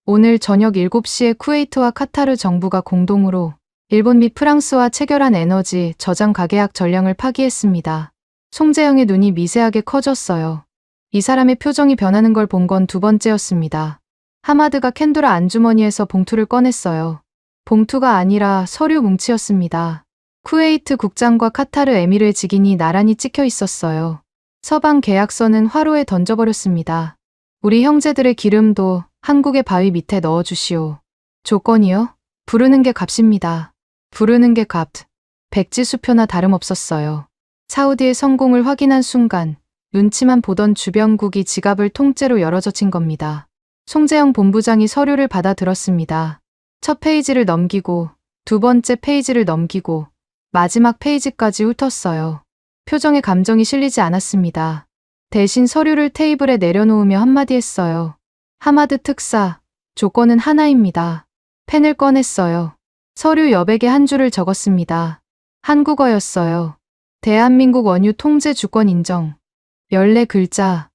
오늘 저녁 7시에 쿠웨이트와 카타르 정부가 공동으로 일본 및 프랑스와 체결한 에너지 저장 가계약 전량을 파기했습니다. 송재영의 눈이 미세하게 커졌어요. 이 사람의 표정이 변하는 걸 본 건 2번째였습니다. 하마드가 캔두라 안주머니에서 봉투를 꺼냈어요. 봉투가 아니라 서류 뭉치였습니다. 쿠웨이트 국장과 카타르 에미르의 직인이 나란히 찍혀 있었어요. 서방 계약서는 화로에 던져버렸습니다. 우리 형제들의 기름도 한국의 바위 밑에 넣어주시오. 조건이요? 부르는 게 값입니다. 부르는 게 값. 백지수표나 다름없었어요. 사우디의 성공을 확인한 순간 눈치만 보던 주변국이 지갑을 통째로 열어젖힌 겁니다. 송재영 본부장이 서류를 받아들었습니다. 첫 페이지를 넘기고 2번째 페이지를 넘기고 마지막 페이지까지 훑었어요. 표정에 감정이 실리지 않았습니다. 대신 서류를 테이블에 내려놓으며 한마디 했어요. 하마드 특사, 조건은 하나입니다. 펜을 꺼냈어요. 서류 여백에 한 줄을 적었습니다. 한국어였어요. 대한민국 원유 통제 주권 인정. 14글자.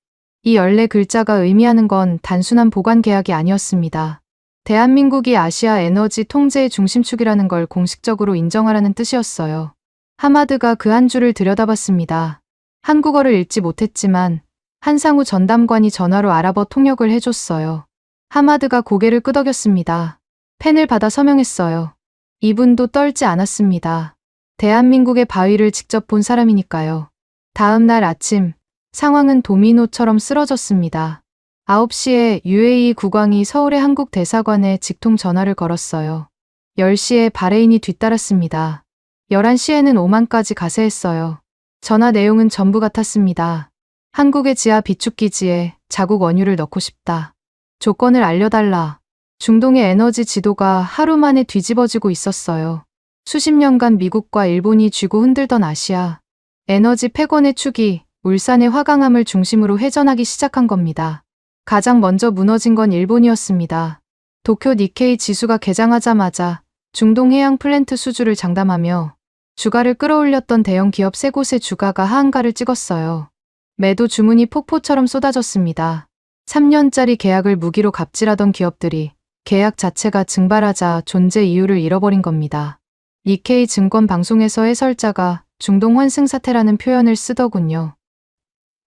이 14글자가 의미하는 건 단순한 보관 계약이 아니었습니다. 대한민국이 아시아 에너지 통제의 중심축이라는 걸 공식적으로 인정하라는 뜻이었어요. 하마드가 그 한 줄을 들여다봤습니다. 한국어를 읽지 못했지만 한상우 전담관이 전화로 아랍어 통역을 해줬어요. 하마드가 고개를 끄덕였습니다. 펜을 받아 서명했어요. 이분도 떨지 않았습니다. 대한민국의 바위를 직접 본 사람이니까요. 다음 날 아침, 상황은 도미노처럼 쓰러졌습니다. 9시에 UAE 국왕이 서울의 한국 대사관에 직통 전화를 걸었어요. 10시에 바레인이 뒤따랐습니다. 11시에는 오만까지 가세했어요. 전화 내용은 전부 같았습니다. 한국의 지하 비축기지에 자국 원유를 넣고 싶다. 조건을 알려달라. 중동의 에너지 지도가 하루 만에 뒤집어지고 있었어요. 수십 년간 미국과 일본이 쥐고 흔들던 아시아. 에너지 패권의 축이 울산의 화강암을 중심으로 회전하기 시작한 겁니다. 가장 먼저 무너진 건 일본이었습니다. 도쿄 니케이 지수가 개장하자마자 중동 해양 플랜트 수주를 장담하며 주가를 끌어올렸던 대형 기업 세 곳의 주가가 하한가를 찍었어요. 매도 주문이 폭포처럼 쏟아졌습니다. 3년짜리 계약을 무기로 갑질하던 기업들이 계약 자체가 증발하자 존재 이유를 잃어버린 겁니다. 니케이 증권 방송에서 해설자가 중동 환승 사태라는 표현을 쓰더군요.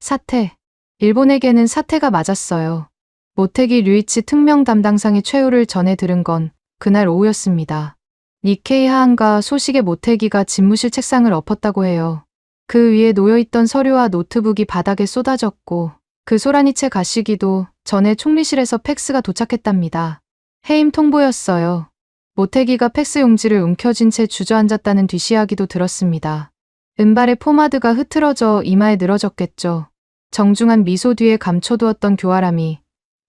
사태. 일본에게는 사태가 맞았어요. 모테기 류이치 특명 담당상의 최후를 전해 들은 건 그날 오후였습니다. 니케이 하한가 소식에 모테기가 집무실 책상을 엎었다고 해요. 그 위에 놓여있던 서류와 노트북이 바닥에 쏟아졌고 그 소라니체 가시기도 전에 총리실에서 팩스가 도착했답니다. 해임 통보였어요. 모테기가 팩스 용지를 움켜쥔 채 주저앉았다는 뒷이야기도 들었습니다. 은발의 포마드가 흐트러져 이마에 늘어졌겠죠. 정중한 미소 뒤에 감춰두었던 교활함이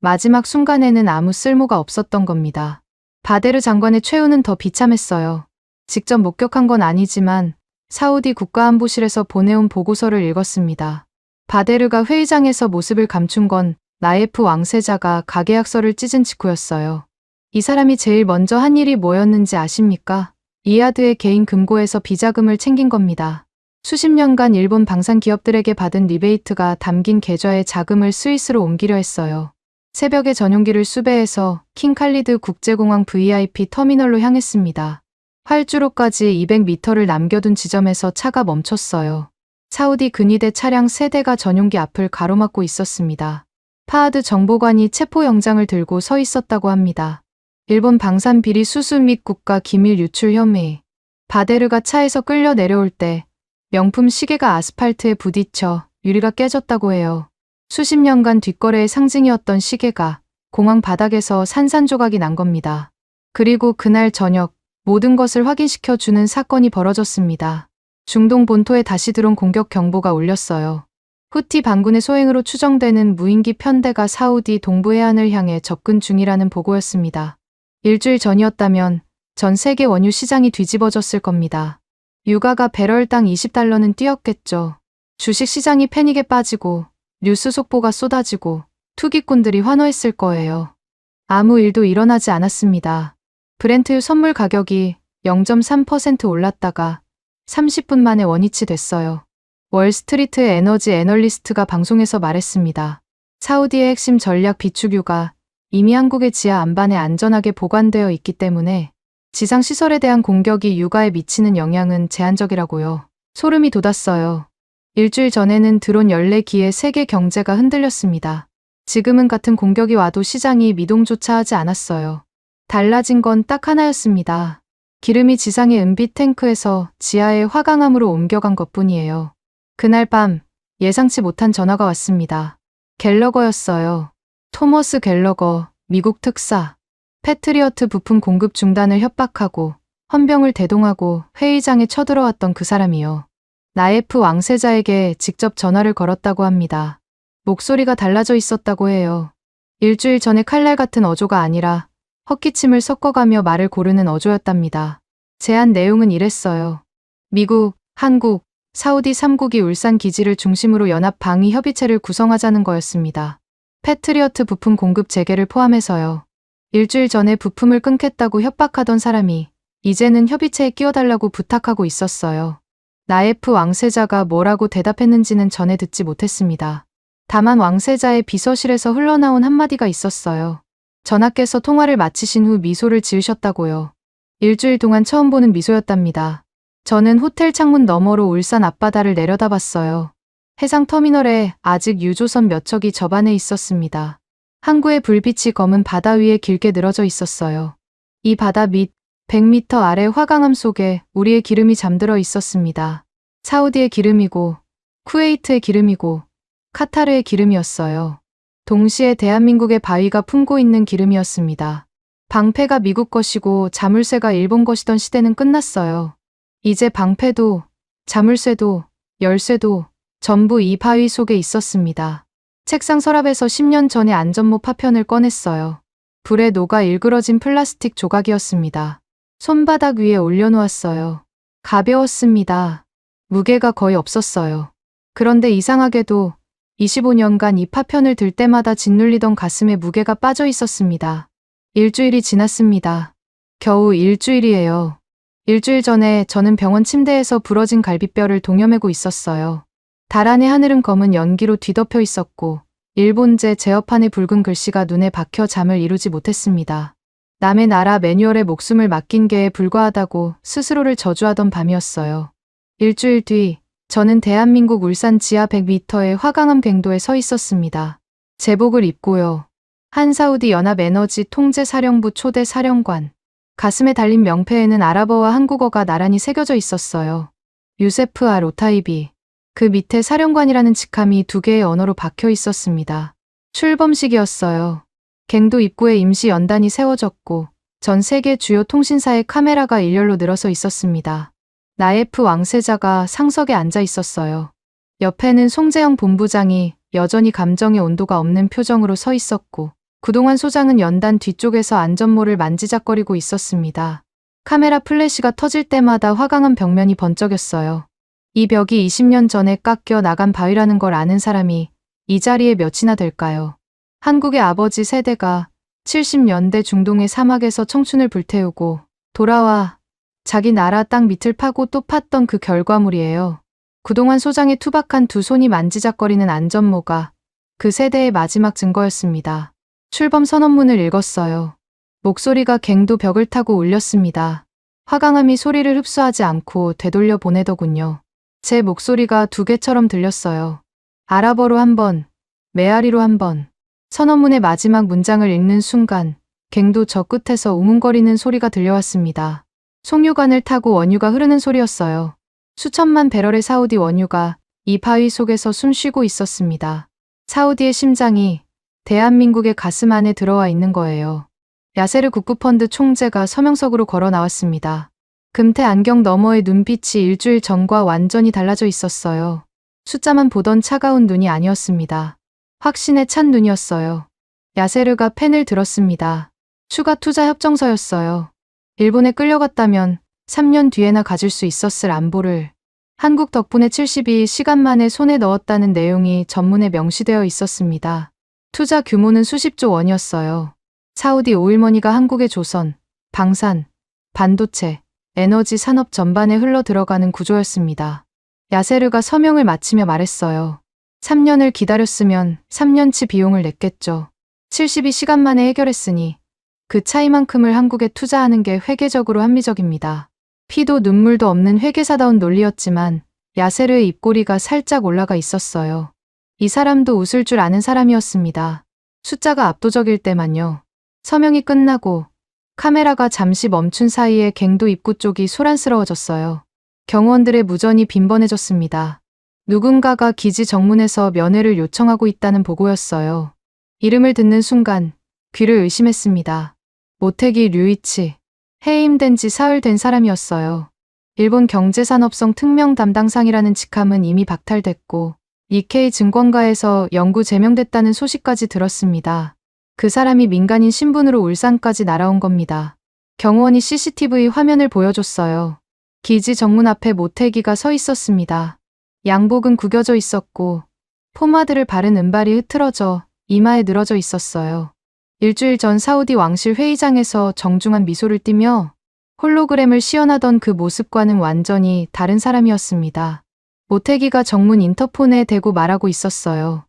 마지막 순간에는 아무 쓸모가 없었던 겁니다. 바데르 장관의 최후는 더 비참했어요. 직접 목격한 건 아니지만 사우디 국가안보실에서 보내온 보고서를 읽었습니다. 바데르가 회의장에서 모습을 감춘 건 나예프 왕세자가 가계약서를 찢은 직후였어요. 이 사람이 제일 먼저 한 일이 뭐였는지 아십니까? 이아드의 개인 금고에서 비자금을 챙긴 겁니다. 수십 년간 일본 방산 기업들에게 받은 리베이트가 담긴 계좌에 자금을 스위스로 옮기려 했어요. 새벽에 전용기를 수배해서 킹칼리드 국제공항 VIP 터미널로 향했습니다. 활주로까지 200m를 남겨둔 지점에서 차가 멈췄어요. 사우디 근위대 차량 3대가 전용기 앞을 가로막고 있었습니다. 파하드 정보관이 체포영장을 들고 서 있었다고 합니다. 일본 방산 비리 수수 및 국가 기밀 유출 혐의. 바데르가 차에서 끌려 내려올 때 명품 시계가 아스팔트에 부딪혀 유리가 깨졌다고 해요. 수십 년간 뒷거래의 상징이었던 시계가 공항 바닥에서 산산조각이 난 겁니다. 그리고 그날 저녁 모든 것을 확인시켜 주는 사건이 벌어졌습니다. 중동 본토에 다시 들어온 공격 경보가 울렸어요. 후티 반군의 소행으로 추정되는 무인기 편대가 사우디 동부 해안을 향해 접근 중이라는 보고였습니다. 일주일 전이었다면 전 세계 원유 시장이 뒤집어졌을 겁니다. 유가가 배럴당 20달러는 뛰었겠죠. 주식 시장이 패닉에 빠지고 뉴스 속보가 쏟아지고 투기꾼들이 환호했을 거예요. 아무 일도 일어나지 않았습니다. 브렌트유 선물 가격이 0.3% 올랐다가 30분 만에 원위치 됐어요. 월스트리트의 에너지 애널리스트가 방송에서 말했습니다. 사우디의 핵심 전략 비축유가 이미 한국의 지하 안반에 안전하게 보관되어 있기 때문에 지상시설에 대한 공격이 유가에 미치는 영향은 제한적이라고요. 소름이 돋았어요. 일주일 전에는 드론 14기에 세계 경제가 흔들렸습니다. 지금은 같은 공격이 와도 시장이 미동조차 하지 않았어요. 달라진 건 딱 하나였습니다. 기름이 지상의 은빛 탱크에서 지하의 화강암으로 옮겨간 것뿐이에요. 그날 밤 예상치 못한 전화가 왔습니다. 갤러거였어요. 토머스 갤러거, 미국 특사. 패트리어트 부품 공급 중단을 협박하고 헌병을 대동하고 회의장에 쳐들어왔던 그 사람이요. 나예프 왕세자에게 직접 전화를 걸었다고 합니다. 목소리가 달라져 있었다고 해요. 일주일 전에 칼날 같은 어조가 아니라 헛기침을 섞어가며 말을 고르는 어조였답니다. 제안 내용은 이랬어요. 미국, 한국, 사우디 3국이 울산 기지를 중심으로 연합 방위 협의체를 구성하자는 거였습니다. 패트리어트 부품 공급 재개를 포함해서요. 일주일 전에 부품을 끊겠다고 협박하던 사람이 이제는 협의체에 끼워달라고 부탁하고 있었어요. 나예프 왕세자가 뭐라고 대답했는지는 전해 듣지 못했습니다. 다만 왕세자의 비서실에서 흘러나온 한마디가 있었어요. 전하께서 통화를 마치신 후 미소를 지으셨다고요. 일주일 동안 처음 보는 미소였답니다. 저는 호텔 창문 너머로 울산 앞바다를 내려다봤어요. 해상터미널에 아직 유조선 몇 척이 접안해 있었습니다. 항구의 불빛이 검은 바다 위에 길게 늘어져 있었어요. 이 바다 밑 100m 아래 화강암 속에 우리의 기름이 잠들어 있었습니다. 사우디의 기름이고 쿠웨이트의 기름이고 카타르의 기름이었어요. 동시에 대한민국의 바위가 품고 있는 기름이었습니다. 방패가 미국 것이고 자물쇠가 일본 것이던 시대는 끝났어요. 이제 방패도, 자물쇠도, 열쇠도 전부 이 바위 속에 있었습니다. 책상 서랍에서 10년 전의 안전모 파편을 꺼냈어요. 불에 녹아 일그러진 플라스틱 조각이었습니다. 손바닥 위에 올려놓았어요. 가벼웠습니다. 무게가 거의 없었어요. 그런데 이상하게도 25년간 이 파편을 들 때마다 짓눌리던 가슴에 무게가 빠져 있었습니다. 일주일이 지났습니다. 겨우 일주일이에요. 일주일 전에 저는 병원 침대에서 부러진 갈비뼈를 동여매고 있었어요. 달 안의 하늘은 검은 연기로 뒤덮여 있었고 일본제 제어판의 붉은 글씨가 눈에 박혀 잠을 이루지 못했습니다. 남의 나라 매뉴얼에 목숨을 맡긴 게에 불과하다고 스스로를 저주하던 밤이었어요. 일주일 뒤 저는 대한민국 울산 지하 100m의 화강암 갱도에 서 있었습니다. 제복을 입고요. 한사우디 연합에너지 통제사령부 초대 사령관. 가슴에 달린 명패에는 아랍어와 한국어가 나란히 새겨져 있었어요. 유세프 알 오타이비. 그 밑에 사령관이라는 직함이 2개의 언어로 박혀 있었습니다. 출범식이었어요. 갱도 입구에 임시 연단이 세워졌고 전 세계 주요 통신사의 카메라가 일렬로 늘어서 있었습니다. 나예프 왕세자가 상석에 앉아 있었어요. 옆에는 송재영 본부장이 여전히 감정의 온도가 없는 표정으로 서 있었고 구동환 소장은 연단 뒤쪽에서 안전모를 만지작거리고 있었습니다. 카메라 플래시가 터질 때마다 화강암 벽면이 번쩍였어요. 이 벽이 20년 전에 깎여 나간 바위라는 걸 아는 사람이 이 자리에 몇이나 될까요? 한국의 아버지 세대가 70년대 중동의 사막에서 청춘을 불태우고 돌아와 자기 나라 땅 밑을 파고 또 팠던 그 결과물이에요. 구동환 소장의 투박한 2 손이 만지작거리는 안전모가 그 세대의 마지막 증거였습니다. 출범 선언문을 읽었어요. 목소리가 갱도 벽을 타고 울렸습니다. 화강암이 소리를 흡수하지 않고 되돌려 보내더군요. 제 목소리가 2개처럼 들렸어요. 아랍어로 1번, 메아리로 1번. 선언문의 마지막 문장을 읽는 순간 갱도 저 끝에서 웅웅거리는 소리가 들려왔습니다. 송유관을 타고 원유가 흐르는 소리였어요. 수천만 배럴의 사우디 원유가 이 바위 속에서 숨쉬고 있었습니다. 사우디의 심장이 대한민국의 가슴 안에 들어와 있는 거예요. 야세르 국부펀드 총재가 서명석으로 걸어 나왔습니다. 금태 안경 너머의 눈빛이 일주일 전과 완전히 달라져 있었어요. 숫자만 보던 차가운 눈이 아니었습니다. 확신에 찬 눈이었어요. 야세르가 펜을 들었습니다. 추가 투자 협정서였어요. 일본에 끌려갔다면 3년 뒤에나 가질 수 있었을 안보를 한국 덕분에 72시간 만에 손에 넣었다는 내용이 전문에 명시되어 있었습니다. 투자 규모는 수십조 원이었어요. 사우디 오일머니가 한국의 조선, 방산, 반도체, 에너지 산업 전반에 흘러 들어가는 구조였습니다. 야세르가 서명을 마치며 말했어요. 3년을 기다렸으면 3년치 비용을 냈겠죠. 72시간 만에 해결했으니 그 차이만큼을 한국에 투자하는 게 회계적으로 합리적입니다. 피도 눈물도 없는 회계사다운 논리였지만 야세르의 입꼬리가 살짝 올라가 있었어요. 이 사람도 웃을 줄 아는 사람이었습니다. 숫자가 압도적일 때만요. 서명이 끝나고 카메라가 잠시 멈춘 사이에 갱도 입구 쪽이 소란스러워졌어요. 경호원들의 무전이 빈번해졌습니다. 누군가가 기지 정문에서 면회를 요청하고 있다는 보고였어요. 이름을 듣는 순간 귀를 의심했습니다. 모태기 류이치. 해임된 지 사흘 된 사람이었어요. 일본 경제산업성 특명 담당상이라는 직함은 이미 박탈됐고 니케이 증권가에서 영구 제명됐다는 소식까지 들었습니다. 그 사람이 민간인 신분으로 울산까지 날아온 겁니다. 경호원이 CCTV 화면을 보여줬어요. 기지 정문 앞에 모태기가 서 있었습니다. 양복은 구겨져 있었고 포마드를 바른 은발이 흐트러져 이마에 늘어져 있었어요. 일주일 전 사우디 왕실 회의장에서 정중한 미소를 띠며 홀로그램을 시연하던 그 모습과는 완전히 다른 사람이었습니다. 모태기가 정문 인터폰에 대고 말하고 있었어요.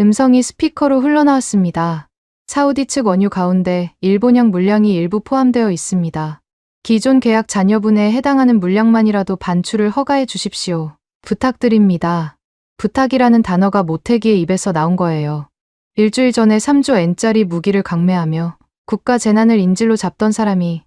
음성이 스피커로 흘러나왔습니다. 사우디 측 원유 가운데 일본형 물량이 일부 포함되어 있습니다. 기존 계약 잔여분에 해당하는 물량만이라도 반출을 허가해 주십시오. 부탁드립니다. 부탁이라는 단어가 모태기의 입에서 나온 거예요. 일주일 전에 3조 엔짜리 무기를 강매하며 국가 재난을 인질로 잡던 사람이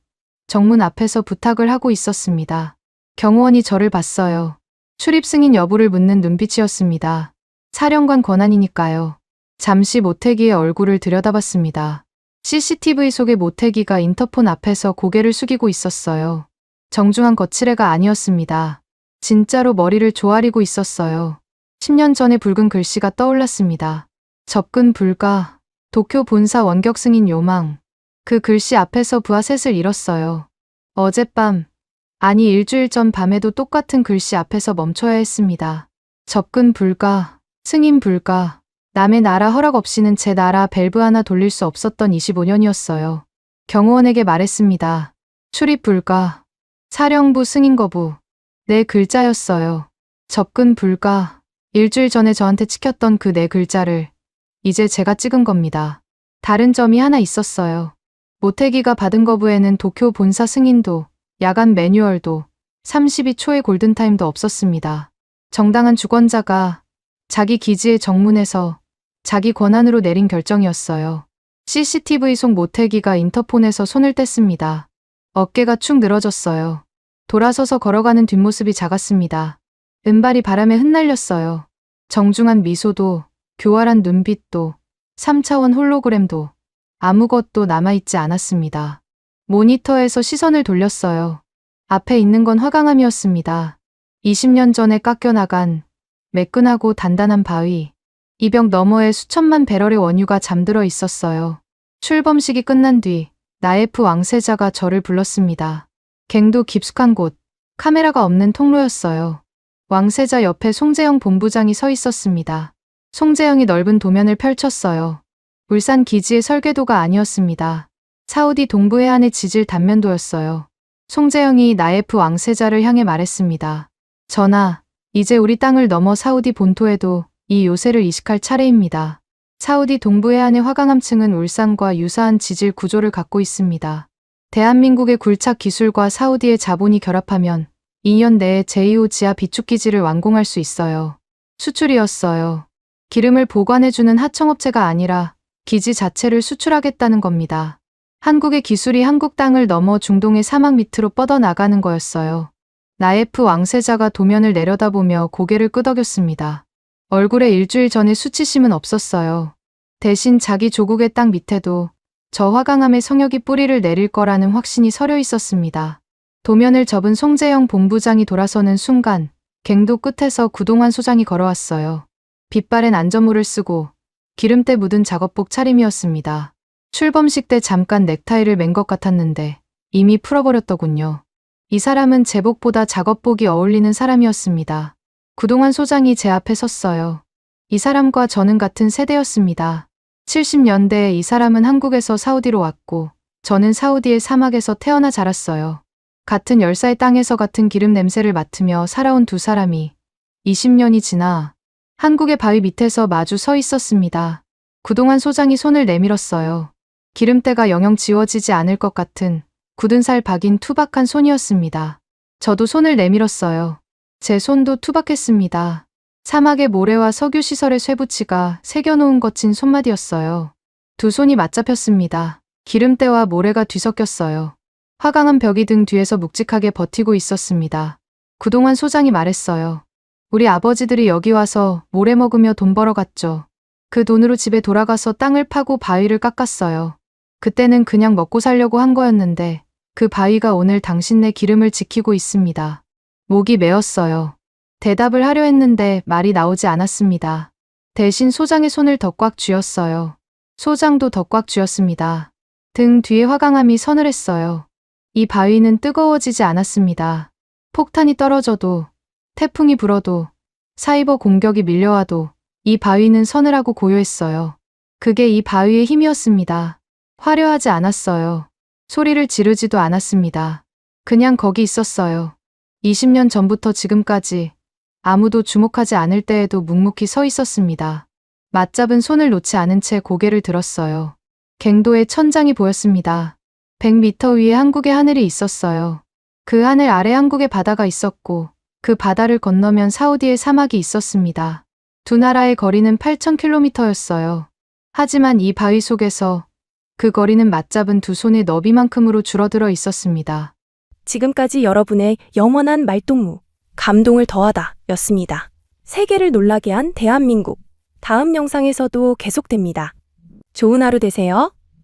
정문 앞에서 부탁을 하고 있었습니다. 경호원이 저를 봤어요. 출입 승인 여부를 묻는 눈빛이었습니다. 사령관 권한이니까요. 잠시 모태기의 얼굴을 들여다봤습니다. CCTV 속의 모태기가 인터폰 앞에서 고개를 숙이고 있었어요. 정중한 거칠애가 아니었습니다. 진짜로 머리를 조아리고 있었어요. 10년 전의 붉은 글씨가 떠올랐습니다. 접근 불가, 도쿄 본사 원격 승인 요망. 그 글씨 앞에서 부하셋을 잃었어요. 어젯밤, 아니 일주일 전 밤에도 똑같은 글씨 앞에서 멈춰야 했습니다. 접근 불가, 승인 불가. 남의 나라 허락 없이는 제 나라 밸브 하나 돌릴 수 없었던 25년이었어요. 경호원에게 말했습니다. 출입 불가. 사령부 승인 거부. 네 글자였어요. 접근 불가. 일주일 전에 저한테 찍혔던 그 네 글자를 이제 제가 찍은 겁니다. 다른 점이 하나 있었어요. 모태기가 받은 거부에는 도쿄 본사 승인도, 야간 매뉴얼도, 32초의 골든타임도 없었습니다. 정당한 주권자가 자기 기지의 정문에서 자기 권한으로 내린 결정이었어요. CCTV 속 모태기가 인터폰에서 손을 뗐습니다. 어깨가 축 늘어졌어요. 돌아서서 걸어가는 뒷모습이 작았습니다. 은발이 바람에 흩날렸어요. 정중한 미소도, 교활한 눈빛도, 3차원 홀로그램도 아무것도 남아있지 않았습니다. 모니터에서 시선을 돌렸어요. 앞에 있는 건 화강암이었습니다. 20년 전에 깎여나간 매끈하고 단단한 바위. 이 벽 너머에 수천만 배럴의 원유가 잠들어 있었어요. 출범식이 끝난 뒤 나예프 왕세자가 저를 불렀습니다. 갱도 깊숙한 곳, 카메라가 없는 통로였어요. 왕세자 옆에 송재영 본부장이 서 있었습니다. 송재영이 넓은 도면을 펼쳤어요. 울산 기지의 설계도가 아니었습니다. 사우디 동부 해안의 지질 단면도였어요. 송재영이 나예프 왕세자를 향해 말했습니다. 전하, 이제 우리 땅을 넘어 사우디 본토에도 이 요새를 이식할 차례입니다. 사우디 동부 해안의 화강암층은 울산과 유사한 지질 구조를 갖고 있습니다. 대한민국의 굴착 기술과 사우디의 자본이 결합하면 2년 내에 제2호 지하 비축기지를 완공할 수 있어요. 수출이었어요. 기름을 보관해주는 하청업체가 아니라 기지 자체를 수출하겠다는 겁니다. 한국의 기술이 한국 땅을 넘어 중동의 사막 밑으로 뻗어나가는 거였어요. 나예프 왕세자가 도면을 내려다보며 고개를 끄덕였습니다. 얼굴에 일주일 전의 수치심은 없었어요. 대신 자기 조국의 땅 밑에도 저 화강암의 성역이 뿌리를 내릴 거라는 확신이 서려 있었습니다. 도면을 접은 송재영 본부장이 돌아서는 순간 갱도 끝에서 구동환 소장이 걸어왔어요. 빗발엔 안전모를 쓰고 기름때 묻은 작업복 차림이었습니다. 출범식 때 잠깐 넥타이를 맨 것 같았는데 이미 풀어버렸더군요. 이 사람은 제복보다 작업복이 어울리는 사람이었습니다. 구동환 소장이 제 앞에 섰어요. 이 사람과 저는 같은 세대였습니다. 70년대에 이 사람은 한국에서 사우디로 왔고 저는 사우디의 사막에서 태어나 자랐어요. 같은 열사의 땅에서 같은 기름 냄새를 맡으며 살아온 두 사람이 20년이 지나 한국의 바위 밑에서 마주 서 있었습니다. 구동환 소장이 손을 내밀었어요. 기름때가 영영 지워지지 않을 것 같은 굳은 살 박인 투박한 손이었습니다. 저도 손을 내밀었어요. 제 손도 투박했습니다. 사막의 모래와 석유시설의 쇠붙이가 새겨놓은 거친 손마디였어요. 두 손이 맞잡혔습니다. 기름때와 모래가 뒤섞였어요. 화강암 벽이 등 뒤에서 묵직하게 버티고 있었습니다. 구동환 소장이 말했어요. 우리 아버지들이 여기 와서 모래 먹으며 돈 벌어갔죠. 그 돈으로 집에 돌아가서 땅을 파고 바위를 깎았어요. 그때는 그냥 먹고 살려고 한 거였는데 그 바위가 오늘 당신네 기름을 지키고 있습니다. 목이 메었어요. 대답을 하려 했는데 말이 나오지 않았습니다. 대신 소장의 손을 더 꽉 쥐었어요. 소장도 더 꽉 쥐었습니다. 등 뒤에 화강암이 서늘했어요. 이 바위는 뜨거워지지 않았습니다. 폭탄이 떨어져도, 태풍이 불어도, 사이버 공격이 밀려와도 이 바위는 서늘하고 고요했어요. 그게 이 바위의 힘이었습니다. 화려하지 않았어요. 소리를 지르지도 않았습니다. 그냥 거기 있었어요. 20년 전부터 지금까지 아무도 주목하지 않을 때에도 묵묵히 서 있었습니다. 맞잡은 손을 놓지 않은 채 고개를 들었어요. 갱도의 천장이 보였습니다. 100m 위에 한국의 하늘이 있었어요. 그 하늘 아래 한국의 바다가 있었고 그 바다를 건너면 사우디의 사막이 있었습니다. 두 나라의 거리는 8,000km였어요. 하지만 이 바위 속에서 그 거리는 맞잡은 두 손의 너비만큼으로 줄어들어 있었습니다. 지금까지 여러분의 영원한 말동무, 감동을 더하다 였습니다. 세계를 놀라게 한 대한민국. 다음 영상에서도 계속됩니다. 좋은 하루 되세요.